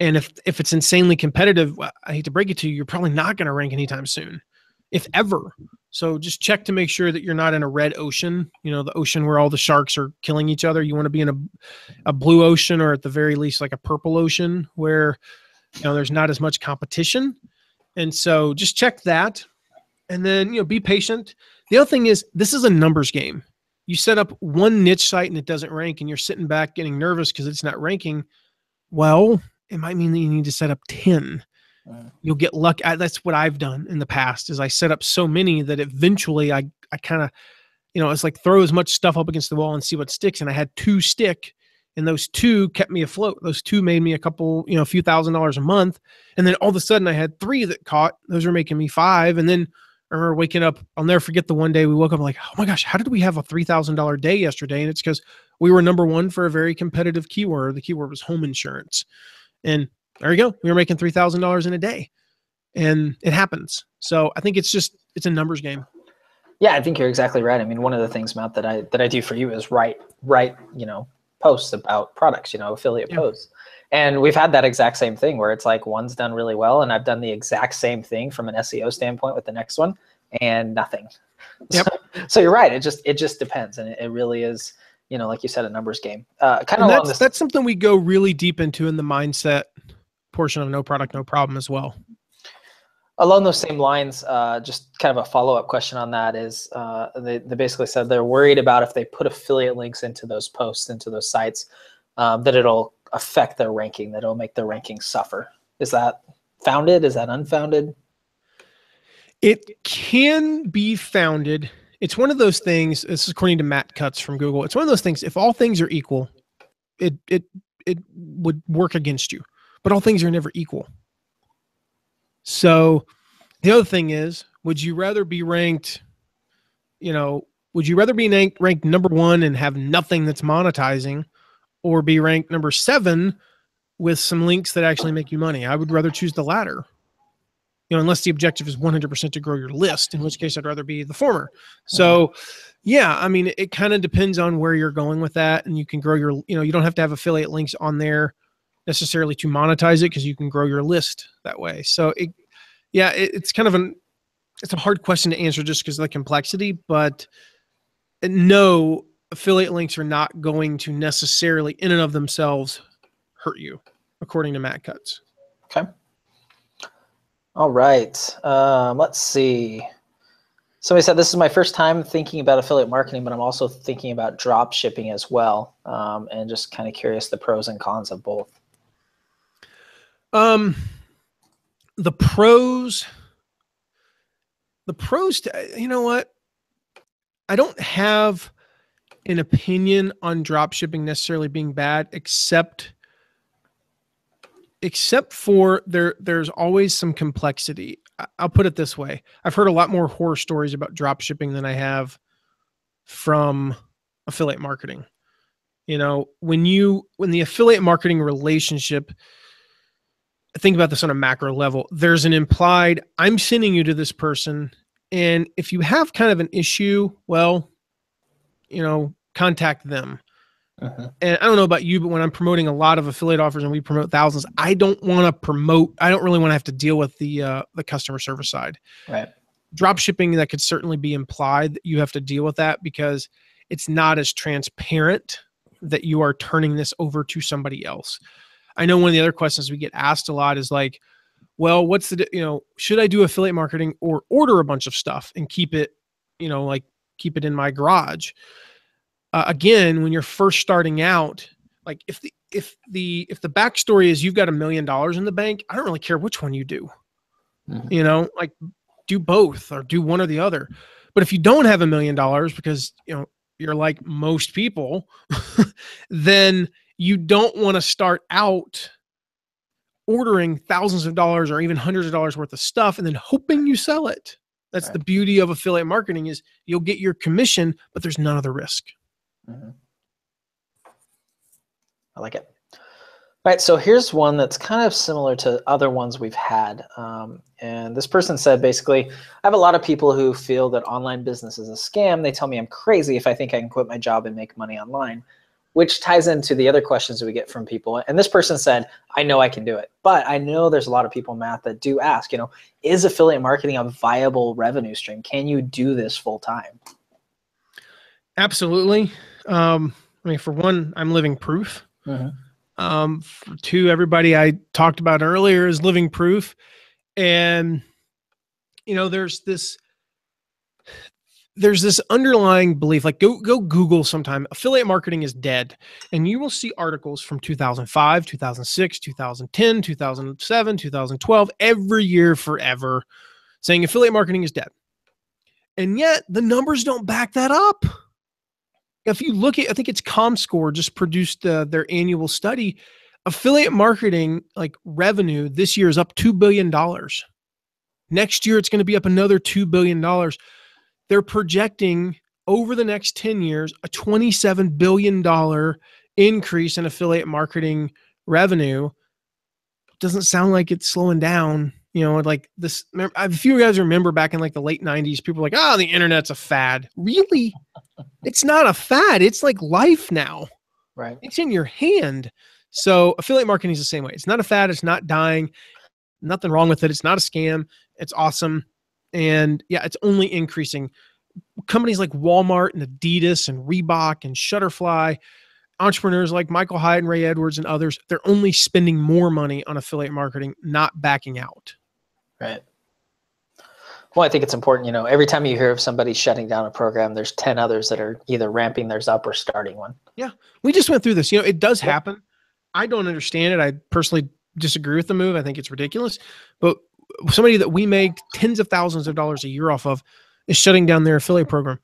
S1: And if it's insanely competitive, I hate to break it to you, you're probably not going to rank anytime soon, if ever. So just check to make sure that you're not in a red ocean, the ocean where all the sharks are killing each other. You want to be in a blue ocean, or at the very least, like a purple ocean where, there's not as much competition. And so just check that. And then, be patient. The other thing is, this is a numbers game. You set up one niche site and it doesn't rank, and you're sitting back getting nervous because it's not ranking. Well, it might mean that you need to set up 10. You'll get lucky. That's what I've done in the past, is I set up so many that eventually I kind of, it's like throw as much stuff up against the wall and see what sticks. And I had 2 stick, and those 2 kept me afloat. Those 2 made me a couple, a few $1,000s a month. And then all of a sudden I had 3 that caught. Those were making me 5. And then I remember waking up, I'll never forget the one day we woke up like, oh my gosh, how did we have a $3,000 day yesterday? And it's because we were number one for a very competitive keyword. The keyword was home insurance. And there you go. We were making $3,000 in a day, and it happens. So I think it's a numbers game.
S2: Yeah, I think you're exactly right. I mean, one of the things, Matt, that I do for you is write, posts about products, affiliate posts. And we've had that exact same thing where it's like one's done really well, and I've done the exact same thing from an SEO standpoint with the next one, and nothing.
S1: Yep.
S2: So you're right. It just depends, and it really is, like you said, a numbers game.
S1: That's something we go really deep into in the mindset portion of No Product, No Problem as well.
S2: Along those same lines, just kind of a follow-up question on that is, they basically said they're worried about if they put affiliate links into those posts, into those sites, that it'll affect their ranking, that it'll make their ranking suffer. Is that founded? Is that unfounded?
S1: It can be founded. It's one of those things, this is according to Matt Cutts from Google. It's one of those things, if all things are equal, it would work against you, but all things are never equal. So the other thing is, would you rather be ranked, ranked number 1 and have nothing that's monetizing, or be ranked number 7 with some links that actually make you money? I would rather choose the latter, unless the objective is 100% to grow your list, in which case I'd rather be the former. So yeah, I mean, it kind of depends on where you're going with that, and you can grow your, you don't have to have affiliate links on there necessarily to monetize it, because you can grow your list that way. So it's kind of it's a hard question to answer just because of the complexity, but no, affiliate links are not going to necessarily in and of themselves hurt you, according to Matt Cutts.
S2: Okay. All right. Let's see. Somebody said, this is my first time thinking about affiliate marketing, but I'm also thinking about drop shipping as well. And just kind of curious the pros and cons of both.
S1: The pros, you know what? I don't have an opinion on drop shipping necessarily being bad, except for there's always some complexity. I'll put it this way. I've heard a lot more horror stories about drop shipping than I have from affiliate marketing. When the affiliate marketing relationship, think about this on a macro level, there's an implied, I'm sending you to this person, and if you have kind of an issue, well, contact them. And I don't know about you, but when I'm promoting a lot of affiliate offers and we promote thousands, I don't really want to have to deal with the customer service side.
S2: Right.
S1: Drop shipping, that could certainly be implied that you have to deal with that, because it's not as transparent that you are turning this over to somebody else. I know one of the other questions we get asked a lot is like, well, should I do affiliate marketing or order a bunch of stuff and keep it in my garage? Again, when you're first starting out, like if the backstory is you've got $1 million in the bank, I don't really care which one you do. Like do both or do one or the other. But if you don't have $1 million because you're like most people, then you don't want to start out ordering thousands of dollars or even hundreds of dollars worth of stuff and then hoping you sell it. That's
S2: Right.
S1: the beauty of affiliate marketing is you'll get your commission, but there's none of the risk.
S2: Mm-hmm. I like it. All right, so here's one that's kind of similar to other ones we've had. And this person said, basically, I have a lot of people who feel that online business is a scam. They tell me I'm crazy if I think I can quit my job and make money online, which ties into the other questions that we get from people. And this person said, I know I can do it. But I know there's a lot of people, Matt, that do ask, is affiliate marketing a viable revenue stream? Can you do this full time?
S1: Absolutely. I mean, for one, I'm living proof.
S2: Mm-hmm.
S1: For two, everybody I talked about earlier is living proof. And, there's this underlying belief, like go Google sometime, affiliate marketing is dead. And you will see articles from 2005, 2006, 2010, 2007, 2012, every year forever saying affiliate marketing is dead. And yet the numbers don't back that up. If you look at, I think it's ComScore just produced their annual study. Affiliate marketing, like revenue this year is up $2 billion. Next year, it's going to be up another $2 billion. They're projecting over the next 10 years, a $27 billion increase in affiliate marketing revenue. Doesn't sound like it's slowing down. Like this, if you guys remember back in like the late 90s, people were like, oh, the internet's a fad. Really? It's not a fad. It's like life now.
S2: Right.
S1: It's in your hand. So affiliate marketing is the same way. It's not a fad. It's not dying. Nothing wrong with it. It's not a scam. It's awesome. And yeah, it's only increasing. Companies like Walmart and Adidas and Reebok and Shutterfly, entrepreneurs like Michael Hyatt and Ray Edwards and others, they're only spending more money on affiliate marketing, not backing out.
S2: Right. Well, I think it's important, every time you hear of somebody shutting down a program, there's 10 others that are either ramping theirs up or starting one.
S1: Yeah. We just went through this. It does happen. I don't understand it. I personally disagree with the move. I think it's ridiculous. But somebody that we make tens of thousands of dollars a year off of is shutting down their affiliate program.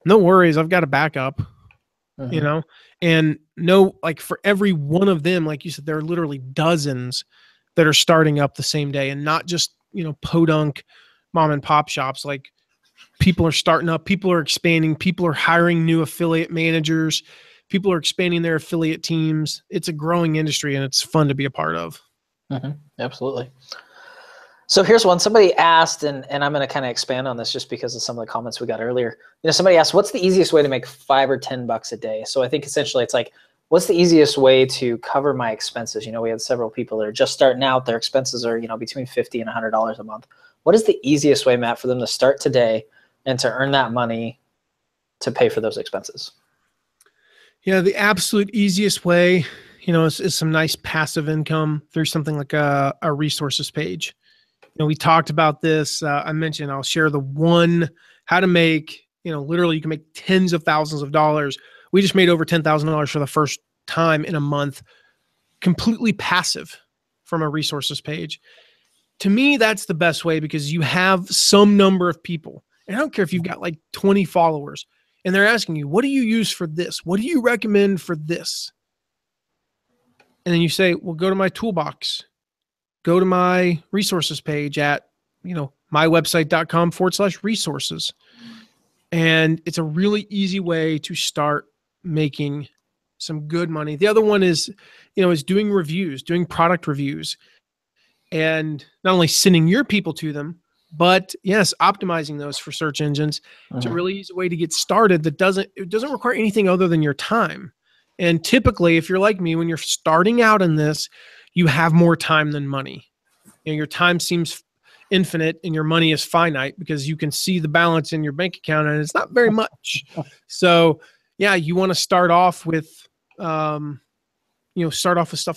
S1: No worries. I've got a backup, and like for every one of them, like you said, there are literally dozens that are starting up the same day, and not just, podunk mom and pop shops. Like people are starting up, people are expanding, people are hiring new affiliate managers, people are expanding their affiliate teams. It's a growing industry and it's fun to be a part of.
S2: Mm-hmm. Absolutely. So here's one. Somebody asked, and I'm going to kind of expand on this just because of some of the comments we got earlier. Somebody asked, what's the easiest way to make $5 or $10 a day? So I think essentially it's like, what's the easiest way to cover my expenses? We had several people that are just starting out. Their expenses are, between $50 and $100 a month. What is the easiest way, Matt, for them to start today and to earn that money to pay for those expenses?
S1: Yeah, the absolute easiest way, is some nice passive income through something like a resources page. We talked about this. I mentioned I'll share the one how to make, literally you can make tens of thousands of dollars. We just made over $10,000 for the first time in a month, completely passive from a resources page. To me, that's the best way because you have some number of people. And I don't care if you've got like 20 followers and they're asking you, what do you use for this? What do you recommend for this? And then you say, well, go to my toolbox. Go to my resources page at, mywebsite.com/resources. And it's a really easy way to start making some good money. The other one is, is doing reviews, doing product reviews, and not only sending your people to them, but yes, optimizing those for search engines. It's a really easy way to get started that doesn't require anything other than your time. And typically, if you're like me, when you're starting out in this, you have more time than money. Your time seems infinite and your money is finite because you can see the balance in your bank account and it's not very much. So yeah, you want to start off with, stuff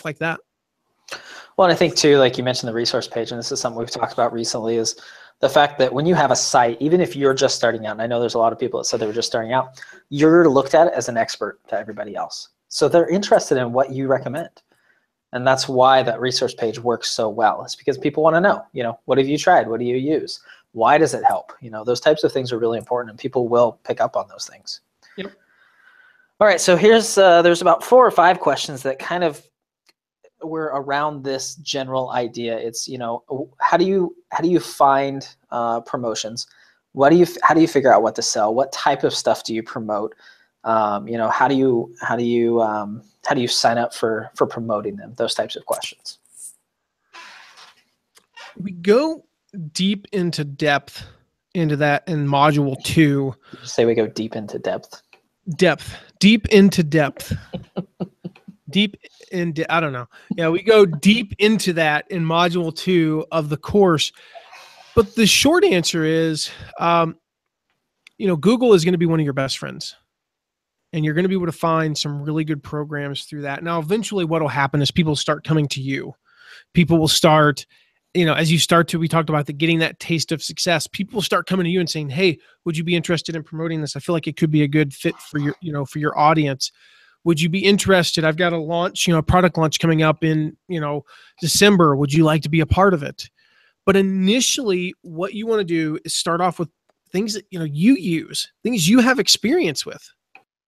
S1: like that.
S2: Well, and I think too, like you mentioned the resource page, and this is something we've talked about recently, is the fact that when you have a site, even if you're just starting out, and I know there's a lot of people that said they were just starting out, you're looked at as an expert to everybody else. So they're interested in what you recommend. And that's why that resource page works so well. It's because people want to know, what have you tried? What do you use? Why does it help? Those types of things are really important and people will pick up on those things.
S1: Yep.
S2: All right. So here's, there's about 4 or 5 questions that kind of were around this general idea. It's, how do you find promotions? how do you figure out what to sell? What type of stuff do you promote? How do you sign up for promoting them? Those types of questions.
S1: We go deep into depth into that in module 2.
S2: Did you say we go deep into depth?
S1: Deep into depth. I don't know. Yeah, we go deep into that in module 2 of the course. But the short answer is, Google is going to be one of your best friends. And you're going to be able to find some really good programs through that. Now, eventually what will happen is people start coming to you. People will start, as you start to, we talked about getting that taste of success. People will start coming to you and saying, hey, would you be interested in promoting this? I feel like it could be a good fit for for your audience. Would you be interested? I've got a launch, a product launch coming up in, December. Would you like to be a part of it? But initially what you want to do is start off with things that, you use, things you have experience with.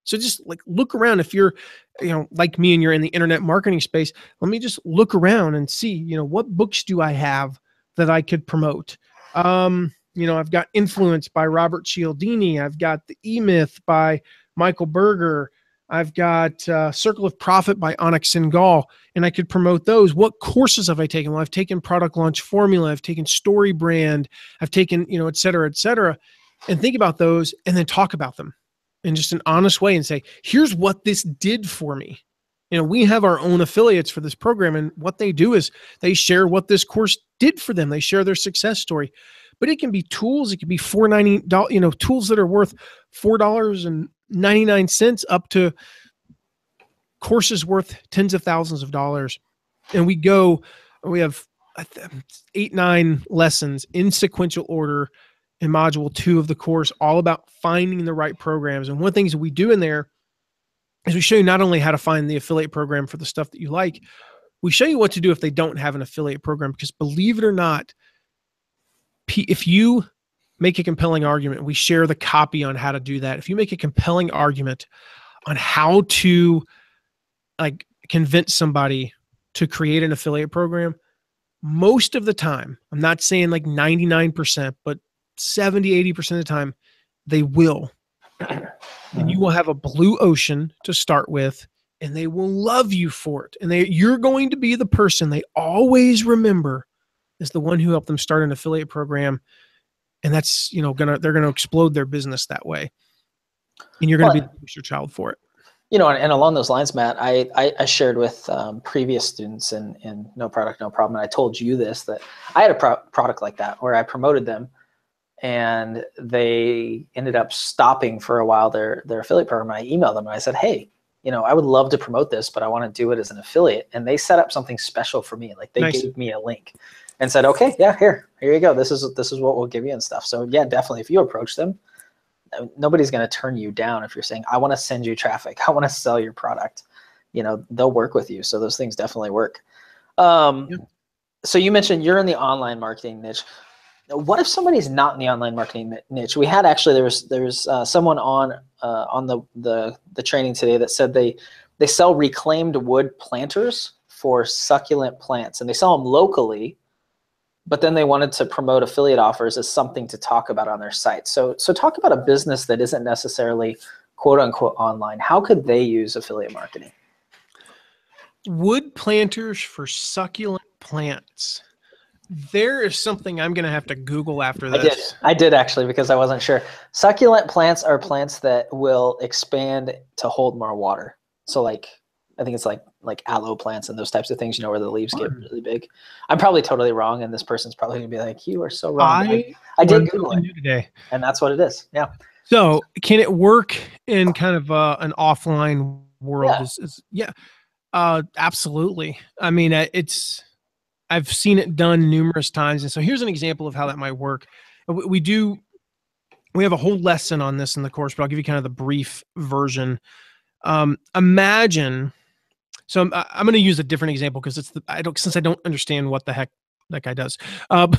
S1: So just look around. If you're, like me and you're in the internet marketing space, let me just look around and see, what books do I have that I could promote? I've got Influence by Robert Cialdini. I've got The E-Myth by Michael Berger. I've got Circle of Profit by Anik Singhal, and I could promote those. What courses have I taken? Well, I've taken Product Launch Formula. I've taken Story Brand. I've taken, et cetera, and think about those and then talk about them in just an honest way and say, here's what this did for me. We have our own affiliates for this program, and what they do is they share what this course did for them. They share their success story. But it can be tools. It can be $4.90, tools that are worth $4.99 up to courses worth tens of thousands of dollars. And we have 8-9 lessons in sequential order in module 2 of the course, all about finding the right programs. And one of the things that we do in there is we show you not only how to find the affiliate program for the stuff that you like, we show you what to do if they don't have an affiliate program, because believe it or not, if you make a compelling argument, we share the copy on how to do that. If you make a compelling argument on how to convince somebody to create an affiliate program, most of the time, I'm not saying 99%, but 70-80% of the time, they will. And you will have a blue ocean to start with, and they will love you for it. And you're going to be the person they always remember as the one who helped them start an affiliate program. And that's, they're going to explode their business that way. And you're going to be the poster child for it.
S2: And along those lines, Matt, I shared with previous students in No Product, No Problem. And I told you this, that I had a product like that where I promoted them, and they ended up stopping for a while their affiliate program. And I emailed them and I said, hey, I would love to promote this, but I want to do it as an affiliate. And they set up something special for me. They
S1: Nice.
S2: Gave me a link and said, okay, yeah, here you go. This is what we'll give you and stuff. So yeah, definitely. If you approach them, nobody's going to turn you down. If you're saying, I want to send you traffic, I want to sell your product, they'll work with you. So those things definitely work. So you mentioned you're in the online marketing niche. What if somebody's not in the online marketing niche? We had there was someone on the training today that said they sell reclaimed wood planters for succulent plants, and they sell them locally, but then they wanted to promote affiliate offers as something to talk about on their site. So talk about a business that isn't necessarily quote unquote online. How could they use affiliate marketing?
S1: Wood planters for succulent plants. There is something I'm going to have to Google after this.
S2: I did actually, because I wasn't sure. Succulent plants are plants that will expand to hold more water. So I think it's like aloe plants and those types of things, where the leaves get really big. I'm probably totally wrong, and this person's probably going to be like, you are so wrong. I did Google it today, and that's what it is. Yeah.
S1: So can it work in kind of an offline world?
S2: Yeah.
S1: Absolutely. I mean, I've seen it done numerous times. And so here's an example of how that might work. We have a whole lesson on this in the course, but I'll give you kind of the brief version. Imagine, so I'm going to use a different example because since I don't understand what the heck that guy does. I'll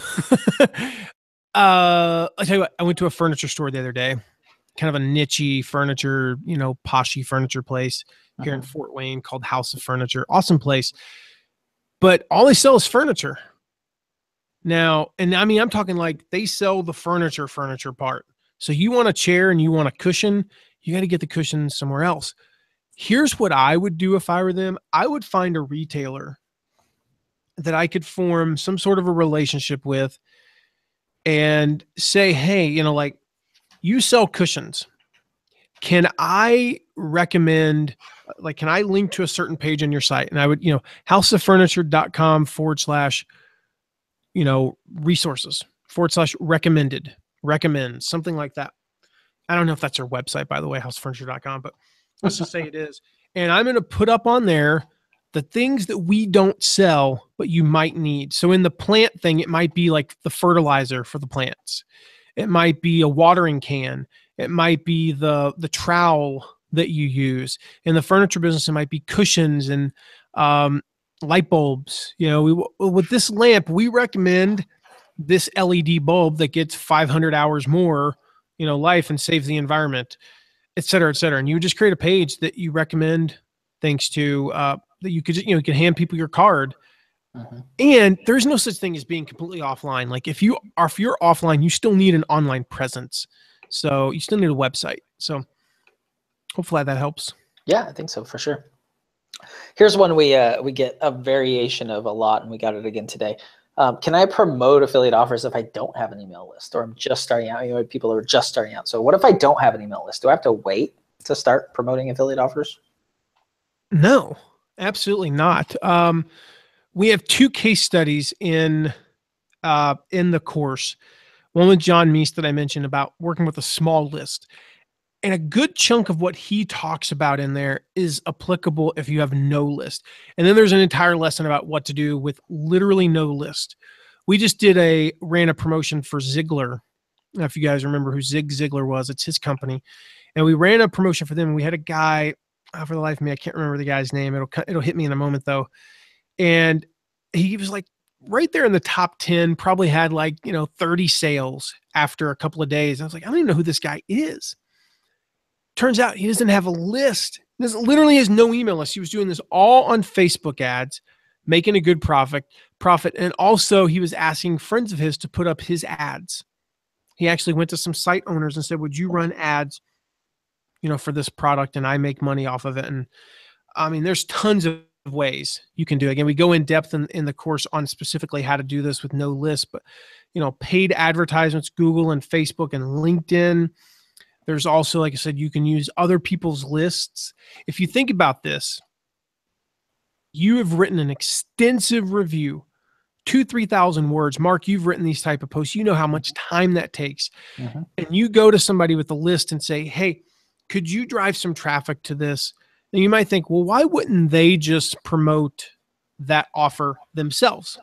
S1: tell you what, I went to a furniture store the other day, kind of a niche-y furniture, poshy furniture place here in Fort Wayne called House of Furniture. Awesome place. But all they sell is furniture. Now, and I mean, I'm talking like they sell the furniture part. So you want a chair and you want a cushion, you got to get the cushion somewhere else. Here's what I would do if I were them. I would find a retailer that I could form some sort of a relationship with and say, hey, like you sell cushions. Can I recommend, like, can I link to a certain page on your site? And I would, houseoffurniture.com / resources / recommend, something like that. I don't know if that's their website, by the way, housefurniture.com, but let's just say it is. And I'm going to put up on there the things that we don't sell, but you might need. So in the plant thing, it might be like the fertilizer for the plants. It might be a watering can. It might be the trowel that you use. In the furniture business, it might be cushions and light bulbs. With this lamp, we recommend this LED bulb that gets 500 hours more, life and saves the environment, et cetera, et cetera. And you just create a page that you recommend things to, that you could, you can hand people your card.
S2: Mm-hmm.
S1: And there's no such thing as being completely offline. Like if you're offline, you still need an online presence. So you still need a website. So hopefully that helps.
S2: Yeah, I think so for sure. Here's one we get a variation of a lot, and we got it again today. Can I promote affiliate offers if I don't have an email list, or I'm just starting out? People are just starting out. So what if I don't have an email list? Do I have to wait to start promoting affiliate offers?
S1: No, absolutely not. We have 2 case studies in the course. One with John Meese that I mentioned about working with a small list. And a good chunk of what he talks about in there is applicable if you have no list. And then there's an entire lesson about what to do with literally no list. We just ran a promotion for Ziglar. If you guys remember who Zig Ziglar was, it's his company. And we ran a promotion for them. We had a guy, for the life of me, I can't remember the guy's name. It'll hit me in a moment though. And he was like right there in the top 10, probably had 30 sales after a couple of days. I was like, I don't even know who this guy is. Turns out he doesn't have a list. He literally has no email list. He was doing this all on Facebook ads, making a good profit. And also he was asking friends of his to put up his ads. He actually went to some site owners and said, would you run ads, for this product? And I make money off of it. And I mean, there's tons of ways you can do it. Again, we go in depth in the course on specifically how to do this with no list, but paid advertisements, Google and Facebook and LinkedIn. There's also, like I said, you can use other people's lists. If you think about this, you have written an extensive review, 2,000-3,000 words. Mark, you've written these type of posts. You know how much time that takes.
S2: Mm-hmm.
S1: And you go to somebody with a list and say, hey, could you drive some traffic to this? And you might think, well, why wouldn't they just promote that offer themselves?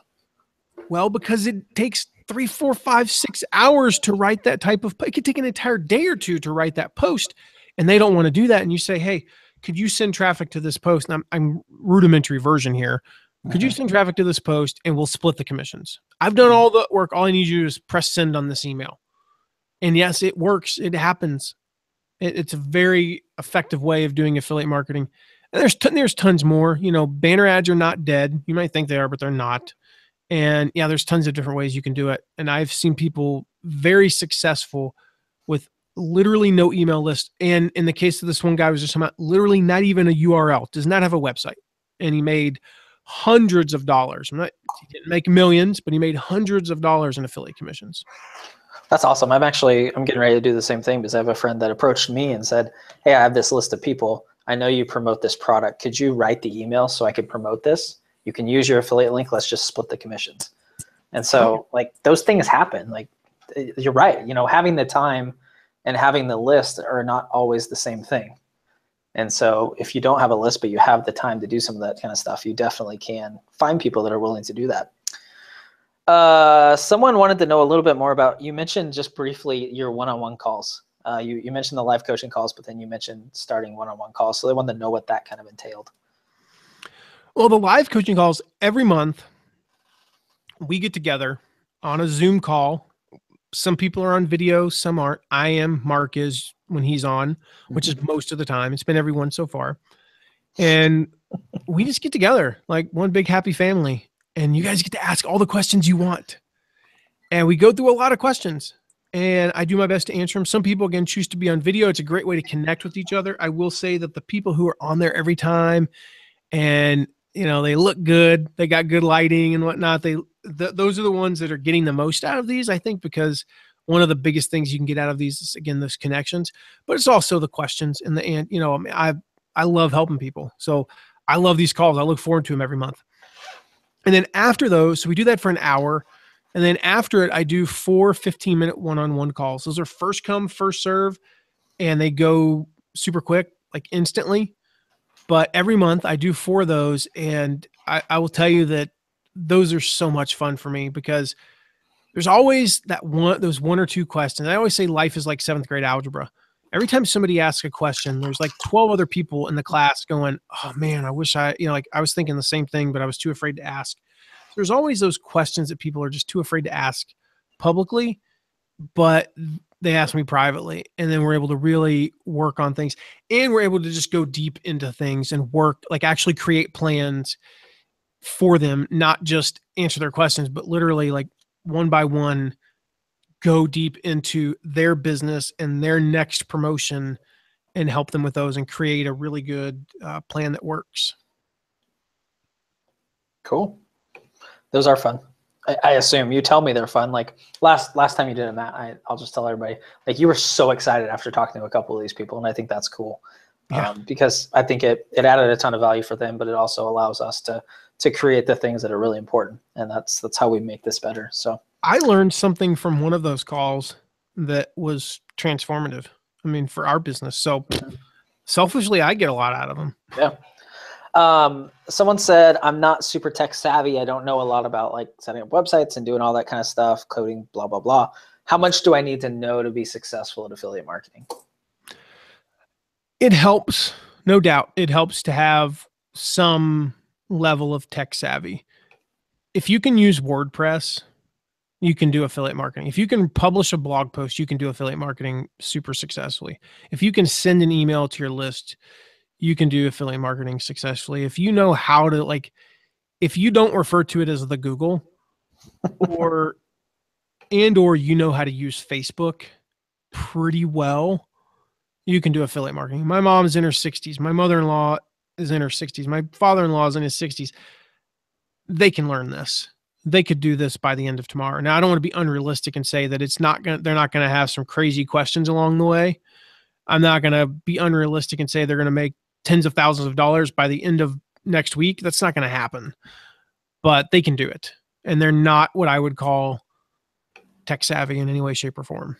S1: Well, because it takes 3, 4, 5, 6 hours to write that type of, it could take an entire day or two to write that post, and they don't want to do that. And you say, hey, could you send traffic to this post? And I'm rudimentary version here. Could you send traffic to this post and we'll split the commissions? I've done all the work. All I need you to do is press send on this email. And yes, it works. It happens. It's a very effective way of doing affiliate marketing. And there's tons more. Banner ads are not dead. You might think they are, but they're not. And yeah, there's tons of different ways you can do it. And I've seen people very successful with literally no email list. And in the case of this one guy, was just about literally not even a URL, does not have a website. And he made hundreds of dollars. He didn't make millions, but he made hundreds of dollars in affiliate commissions.
S2: That's awesome. I'm getting ready to do the same thing because I have a friend that approached me and said, hey, I have this list of people. I know you promote this product. Could you write the email so I could promote this? You can use your affiliate link. Let's just split the commissions. And so those things happen. You're right. Having the time and having the list are not always the same thing. And so if you don't have a list, but you have the time to do some of that kind of stuff, you definitely can find people that are willing to do that. Someone wanted to know a little bit more about, you mentioned just briefly your one-on-one calls. You mentioned the live coaching calls, but then you mentioned starting one-on-one calls. So they wanted to know what that kind of entailed.
S1: Well, the live coaching calls every month, we get together on a Zoom call. Some people are on video, some aren't. I am. Mark is when he's on, which is most of the time. It's been every one so far. And we just get together like one big happy family. And you guys get to ask all the questions you want. And we go through a lot of questions, and I do my best to answer them. Some people, again, choose to be on video. It's a great way to connect with each other. I will say that the people who are on there every time, and they look good, they got good lighting and whatnot, those are the ones that are getting the most out of these, I think, because one of the biggest things you can get out of these is, again, those connections, but it's also the questions and I love helping people. So I love these calls. I look forward to them every month. And then after those, so we do that for an hour. And then after it, I do 4 15-minute one-on-one calls. Those are first come, first serve, and they go super quick, like instantly. But every month I do 4 of those. And I will tell you that those are so much fun for me because there's always those 1 or 2 questions. I always say life is like 7th grade algebra. Every time somebody asks a question, there's like 12 other people in the class going, oh man, I wish I was thinking the same thing, but I was too afraid to ask. So there's always those questions that people are just too afraid to ask publicly, but they ask me privately. And then we're able to really work on things, and we're able to just go deep into things and work, like actually create plans for them, not just answer their questions, but literally like one by one, go deep into their business and their next promotion and help them with those and create a really good plan that works.
S2: Cool. Those are fun. I assume you tell me they're fun. Like last time you did it, Matt, I'll just tell everybody, like, you were so excited after talking to a couple of these people. And I think that's cool.
S1: Yeah.
S2: Because I think it added a ton of value for them, but it also allows us to create the things that are really important. And that's how we make this better. So
S1: I learned something from one of those calls that was transformative. I mean, for our business. So selfishly, I get a lot out of them.
S2: Yeah. Someone said, I'm not super tech savvy. I don't know a lot about like setting up websites and doing all that kind of stuff, coding, blah, blah, blah. How much do I need to know to be successful at affiliate marketing?
S1: It helps, no doubt. It helps to have some level of tech savvy. If you can use WordPress, you can do affiliate marketing. If you can publish a blog post, you can do affiliate marketing super successfully. If you can send an email to your list, you can do affiliate marketing successfully. If you know how to, like, if you don't refer to it as the Google or you know how to use Facebook pretty well, you can do affiliate marketing. My mom's in her 60s. My mother-in-law is in her 60s. My father-in-law is in his 60s. They can learn this. They could do this by the end of tomorrow. Now, I don't want to be unrealistic and say that they're not going to have some crazy questions along the way. I'm not going to be unrealistic and say they're going to make tens of thousands of dollars by the end of next week. That's not going to happen, but they can do it. And they're not what I would call tech savvy in any way, shape, or form.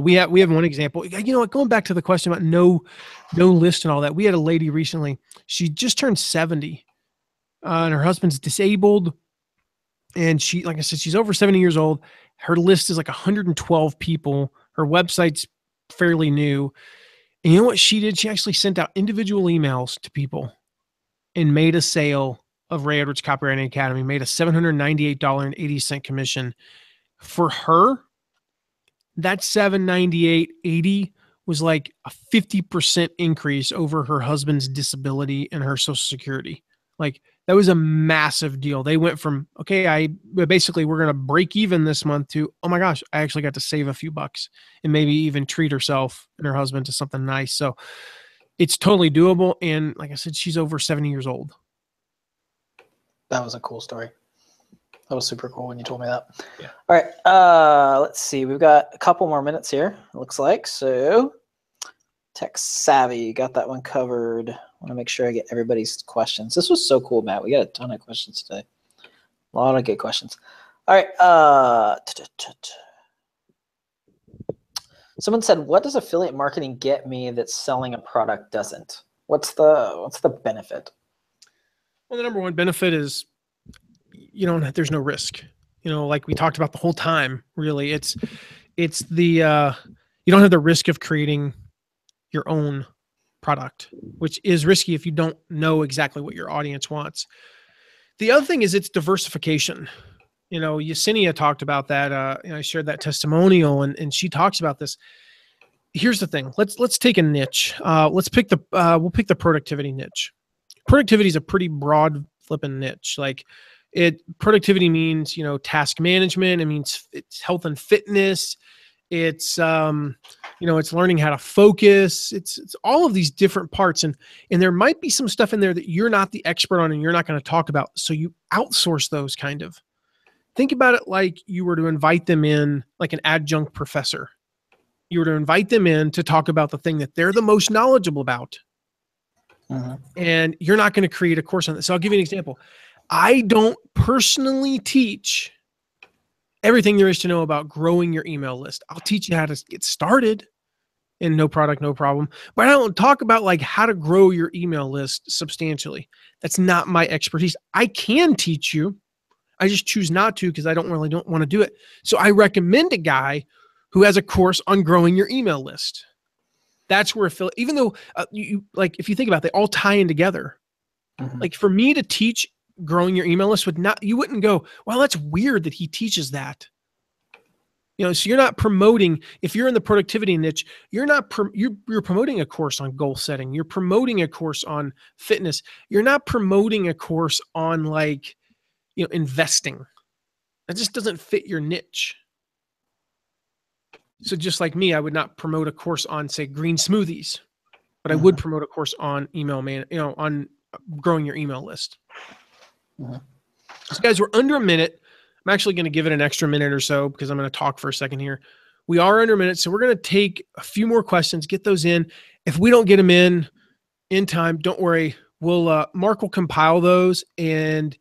S1: We have one example. You know what? Going back to the question about no list and all that, we had a lady recently. She just turned 70, and her husband's disabled. And she, like I said, she's over 70 years old. Her list is like 112 people. Her website's fairly new. And you know what she did? She actually sent out individual emails to people and made a sale of Ray Edwards Copywriting Academy, made a $798.80 commission. For her, that $798.80 was like a 50% increase over her husband's disability and her Social Security. Like, that was a massive deal. They went from, okay, we're going to break even this month to, oh my gosh, I actually got to save a few bucks and maybe even treat herself and her husband to something nice. So it's totally doable. And like I said, she's over 70 years old.
S2: That was a cool story. That was super cool when you told me that.
S1: Yeah.
S2: All right. Let's see. We've got a couple more minutes here, it looks like. So tech savvy, got that one covered. I want to make sure I get everybody's questions. This was so cool, Matt. We got a ton of questions today. A lot of good questions. All right. Someone said, what does affiliate marketing get me that selling a product doesn't? What's the benefit?
S1: Well, the number one benefit is there's no risk. Like we talked about the whole time, really. It's the you don't have the risk of creating your own product, which is risky if you don't know exactly what your audience wants. The other thing is it's diversification. Yesenia talked about that. I shared that testimonial and she talks about this. Here's the thing. Let's take a niche. We'll pick the productivity niche. Productivity is a pretty broad flipping niche. Like, Productivity means, task management. It means it's health and fitness. It's, it's learning how to focus. It's all of these different parts. And there might be some stuff in there that you're not the expert on and you're not going to talk about. So you outsource those kind of. Think about it like you were to invite them in, like an adjunct professor. You were to invite them in to talk about the thing that they're the most knowledgeable about. And you're not going to create a course on this. So I'll give you an example. I don't personally teach everything there is to know about growing your email list. I'll teach you how to get started in No Product, No Problem. But I don't talk about like how to grow your email list substantially. That's not my expertise. I can teach you. I just choose not to because I don't want to do it. So I recommend a guy who has a course on growing your email list. That's where even though you like, if you think about it, they all tie in together. Like for me to teach growing your email list you wouldn't go, well, that's weird that he teaches that. So you're not promoting, if you're in the productivity niche, you're promoting a course on goal setting. You're promoting a course on fitness. You're not promoting a course on like, investing. That just doesn't fit your niche. So just like me, I would not promote a course on, say, green smoothies, but I would promote a course on on growing your email list. So guys, we're under a minute. I'm actually going to give it an extra minute or so because I'm going to talk for a second here. We are under a minute, so we're going to take a few more questions, get those in. If we don't get them in time, don't worry. Mark will compile those and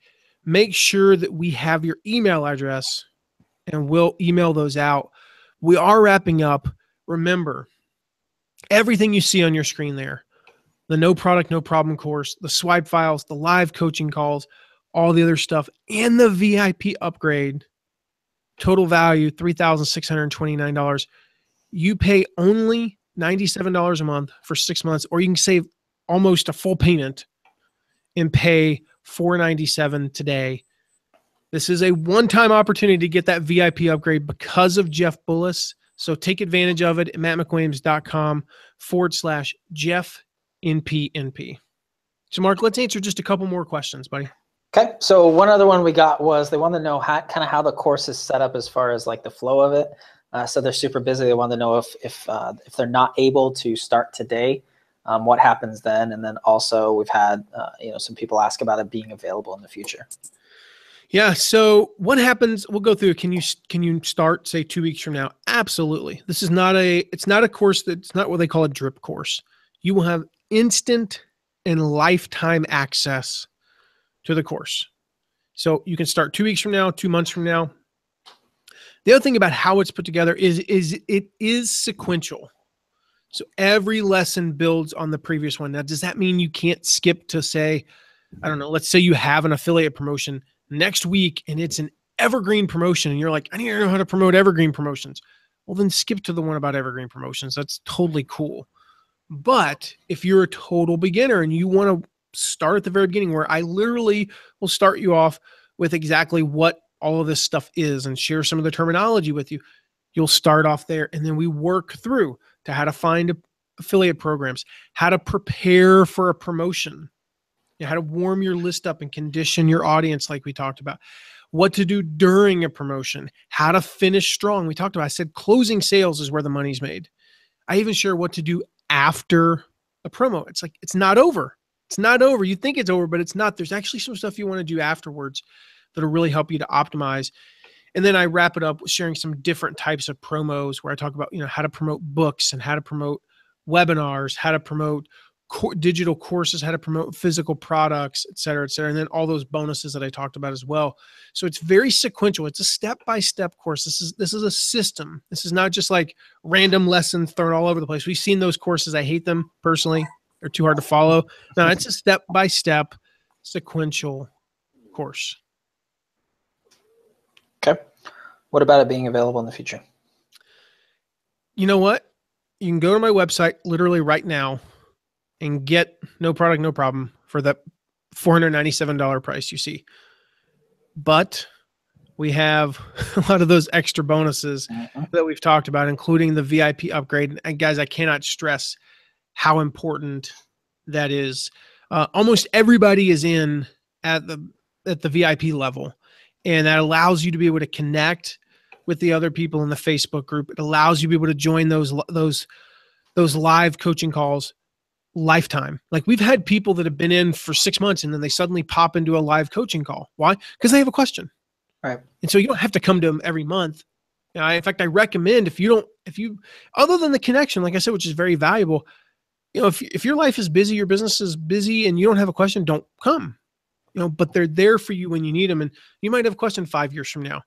S1: make sure that we have your email address, and we'll email those out. We are wrapping up. Remember, everything you see on your screen there, the No Product, No Problem course, the swipe files, the live coaching calls, all the other stuff, and the VIP upgrade, total value, $3,629. You pay only $97 a month for 6 months, or you can save almost a full payment and pay $497 today. This is a one-time opportunity to get that VIP upgrade because of Jeff Bullis. So take advantage of it at mattmcwilliams.com/JeffNPNP. So Mark, let's answer just a couple more questions, buddy.
S2: Okay. So one other one we got was they want to know how the course is set up as far as like the flow of it. So they're super busy. They want to know if they're not able to start today, what happens then? And then also we've had some people ask about it being available in the future.
S1: Yeah. So what happens? We'll go through. Can you start, say, 2 weeks from now? Absolutely. This is it's not a course it's not what they call a drip course. You will have instant and lifetime access to the course. So you can start 2 weeks from now, 2 months from now. The other thing about how it's put together is it is sequential. So every lesson builds on the previous one. Now, does that mean you can't skip to, say, I don't know, let's say you have an affiliate promotion next week and it's an evergreen promotion and you're like, I need to know how to promote evergreen promotions. Well, then skip to the one about evergreen promotions. That's totally cool. But if you're a total beginner and you want to start at the very beginning, where I literally will start you off with exactly what all of this stuff is and share some of the terminology with you, you'll start off there. And then we work through to how to find affiliate programs, how to prepare for a promotion, how to warm your list up and condition your audience like we talked about, what to do during a promotion, how to finish strong. We talked about, I said, closing sales is where the money's made. I even share what to do after a promo. It's like, it's not over. It's not over. You think it's over, but it's not. There's actually some stuff you want to do afterwards that'll really help you to optimize. And then I wrap it up with sharing some different types of promos where I talk about, how to promote books and how to promote webinars, how to promote digital courses, how to promote physical products, et cetera, et cetera. And then all those bonuses that I talked about as well. So it's very sequential. It's a step-by-step course. This is a system. This is not just like random lessons thrown all over the place. We've seen those courses. I hate them personally. They're too hard to follow. No, it's a step-by-step sequential course.
S2: Okay. What about it being available in the future?
S1: You know what? You can go to my website literally right now and get No Product, No Problem for that $497 price you see. But we have a lot of those extra bonuses that we've talked about, including the VIP upgrade. And guys, I cannot stress how important that is. Almost everybody is in at at the VIP level. And that allows you to be able to connect with the other people in the Facebook group. It allows you to be able to join those live coaching calls lifetime. Like we've had people that have been in for 6 months and then they suddenly pop into a live coaching call. Why? Because they have a question.
S2: Right.
S1: And so you don't have to come to them every month. In fact, I recommend if you, other than the connection, like I said, which is very valuable, if your life is busy, your business is busy and you don't have a question, don't come, but they're there for you when you need them. And you might have a question 5 years from now,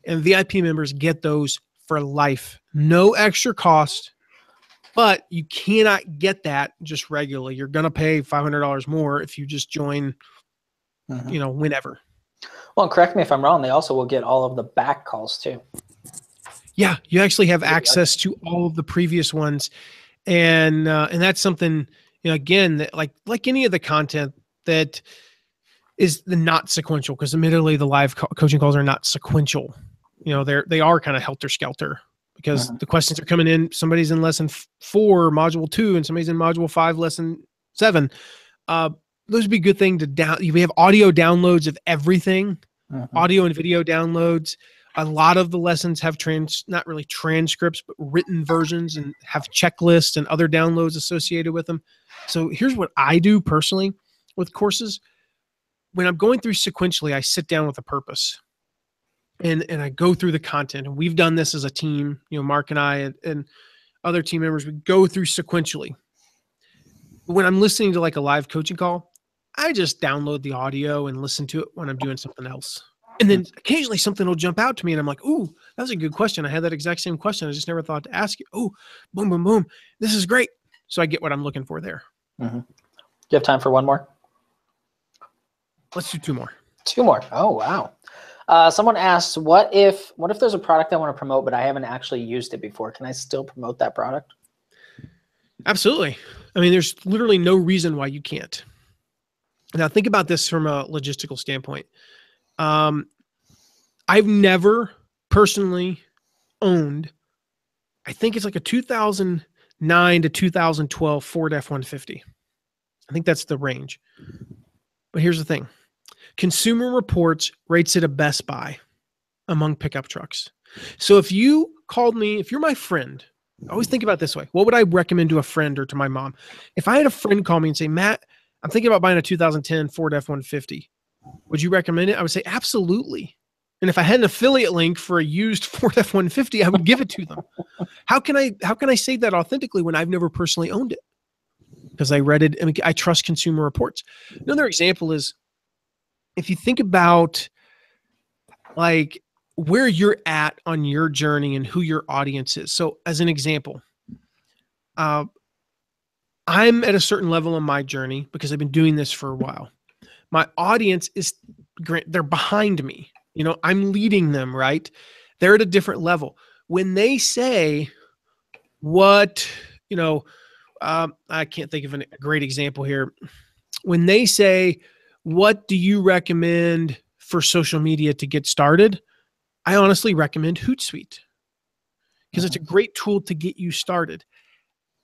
S1: and VIP members get those for life, no extra cost, but you cannot get that just regularly. You're going to pay $500 more if you just join, whenever.
S2: Well, correct me if I'm wrong. They also will get all of the back calls too.
S1: Yeah, you actually have access to all of the previous ones, and that's something again that like any of the content that is the not sequential, because admittedly the live coaching calls are not sequential. They are kind of helter skelter because the questions are coming in. Somebody's in lesson 4, module 2, and somebody's in module 5, lesson 7. Those would be a good thing to we have audio downloads of everything, audio and video downloads. A lot of the lessons have not really transcripts, but written versions, and have checklists and other downloads associated with them. So here's what I do personally with courses. When I'm going through sequentially, I sit down with a purpose and I go through the content. And we've done this as a team, Mark and I and other team members, we go through sequentially. When I'm listening to like a live coaching call, I just download the audio and listen to it when I'm doing something else. And then occasionally something will jump out to me and I'm like, ooh, that was a good question. I had that exact same question. I just never thought to ask you. Oh, boom, boom, boom. This is great. So I get what I'm looking for there.
S2: Do you have time for one more?
S1: Let's do 2 more.
S2: 2 more. Oh, wow. Someone asks, what if there's a product I want to promote, but I haven't actually used it before? Can I still promote that product? Absolutely.
S1: I mean, there's literally no reason why you can't. Now think about this from a logistical standpoint. I've never personally owned, I think it's like a 2009 to 2012 Ford F-150. I think that's the range. But here's the thing. Consumer Reports rates it a best buy among pickup trucks. So if you called me, if you're my friend, I always think about it this way. What would I recommend to a friend or to my mom? If I had a friend call me and say, Matt, I'm thinking about buying a 2010 Ford F-150. Would you recommend it? I would say, absolutely. And if I had an affiliate link for a used Ford F-150, I would give it to them. How can I say that authentically when I've never personally owned it? Because I read it. I mean, I trust Consumer Reports. Another example is if you think about like where you're at on your journey and who your audience is. So as an example, I'm at a certain level on my journey because I've been doing this for a while. My audience is great. They're behind me. I'm leading them, right? They're at a different level. When they say what, I can't think of a great example here. When they say, what do you recommend for social media to get started? I honestly recommend Hootsuite because it's a great tool to get you started.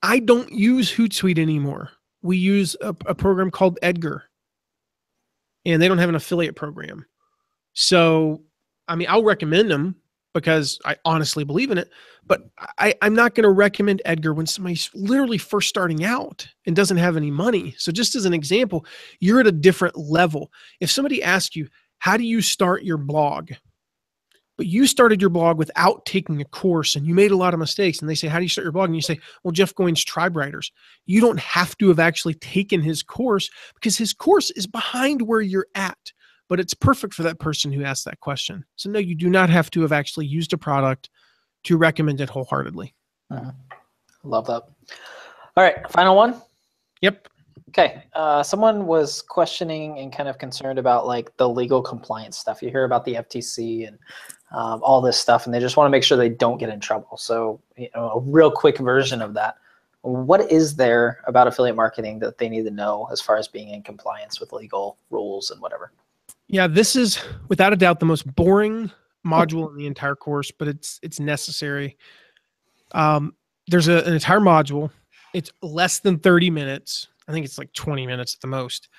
S1: I don't use Hootsuite anymore. We use a program called Edgar, and they don't have an affiliate program. So, I mean, I'll recommend them because I honestly believe in it, but I'm not going to recommend Edgar when somebody's literally first starting out and doesn't have any money. So just as an example, you're at a different level. If somebody asks you, how do you start your blog? But you started your blog without taking a course and you made a lot of mistakes. And they say, how do you start your blog? And you say, well, Jeff Goins Tribe Writers. You don't have to have actually taken his course because his course is behind where you're at. But it's perfect for that person who asked that question. So no, you do not have to have actually used a product to recommend it wholeheartedly.
S2: Love that. All right, final one.
S1: Yep.
S2: Okay. Someone was questioning and kind of concerned about like the legal compliance stuff. You hear about the FTC and all this stuff, and they just want to make sure they don't get in trouble. So, a real quick version of that. What is there about affiliate marketing that they need to know as far as being in compliance with legal rules and whatever?
S1: Yeah, this is without a doubt the most boring module in the entire course, but it's necessary. There's an entire module. It's less than 30 minutes. I think it's like 20 minutes at the most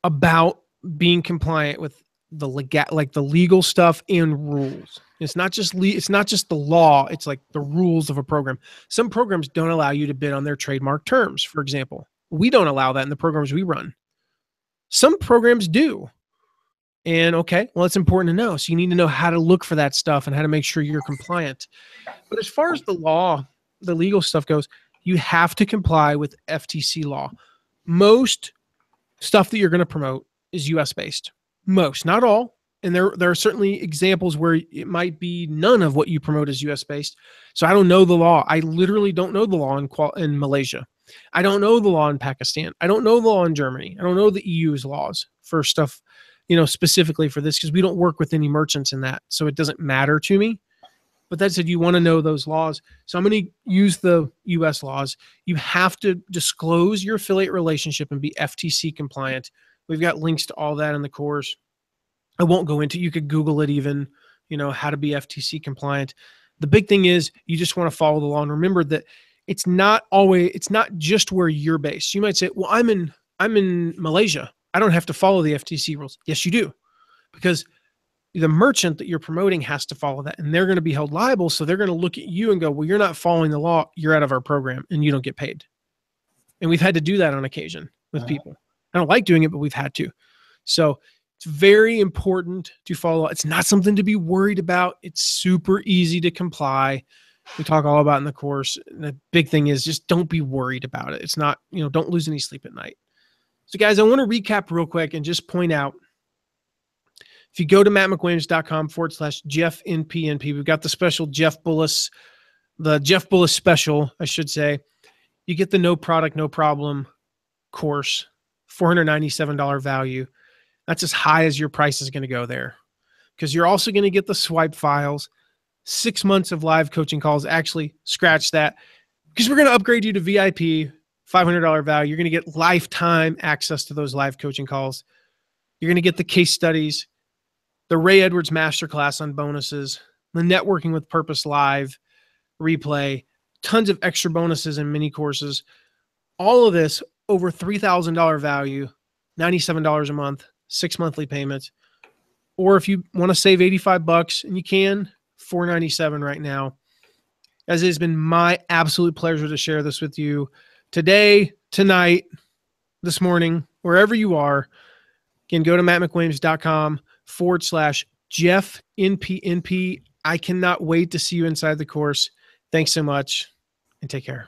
S1: about being compliant with the legal stuff and rules. It's not just the law. It's like the rules of a program. Some programs don't allow you to bid on their trademark terms, for example. We don't allow that in the programs we run. Some programs do. And okay, well, it's important to know. So you need to know how to look for that stuff and how to make sure you're compliant. But as far as the law, the legal stuff goes, you have to comply with FTC law. Most stuff that you're going to promote is US based. Most, not all. And there are certainly examples where it might be none of what you promote is US based. So I don't know the law. I literally don't know the law in Malaysia. I don't know the law in Pakistan. I don't know the law in Germany. I don't know the EU's laws for stuff, specifically for this, because we don't work with any merchants in that. So it doesn't matter to me. But that said, you want to know those laws. So I'm going to use the US laws. You have to disclose your affiliate relationship and be FTC compliant. We've got links to all that in the course. I won't go into, you could Google it even, how to be FTC compliant. The big thing is you just want to follow the law and remember that it's not just where you're based. You might say, well, I'm in Malaysia. I don't have to follow the FTC rules. Yes, you do. Because the merchant that you're promoting has to follow that, and they're going to be held liable. So they're going to look at you and go, well, you're not following the law. You're out of our program and you don't get paid. And we've had to do that on occasion with people. I don't like doing it, but we've had to. So it's very important to follow. It's not something to be worried about. It's super easy to comply. We talk all about in the course. And the big thing is just don't be worried about it. It's not, don't lose any sleep at night. So guys, I want to recap real quick and just point out, if you go to mattmcwilliams.com/JeffNPNP, we've got the special Jeff Bullis special, I should say. You get the no product, no problem course, $497 value. That's as high as your price is going to go there, because you're also going to get the swipe files, 6 months of live coaching calls. Actually, scratch that, because we're going to upgrade you to VIP, $500 value. You're going to get lifetime access to those live coaching calls. You're going to get the case studies, the Ray Edwards Masterclass on bonuses, the Networking with Purpose Live replay, tons of extra bonuses and mini courses. All of this over $3,000 value, $97 a month, 6 monthly payments. Or if you want to save $85, and you can, $497 right now. As it has been my absolute pleasure to share this with you today, tonight, this morning, wherever you are. Again, go to mattmcwilliams.com/JeffNPNP. I cannot wait to see you inside the course. Thanks so much, and take care.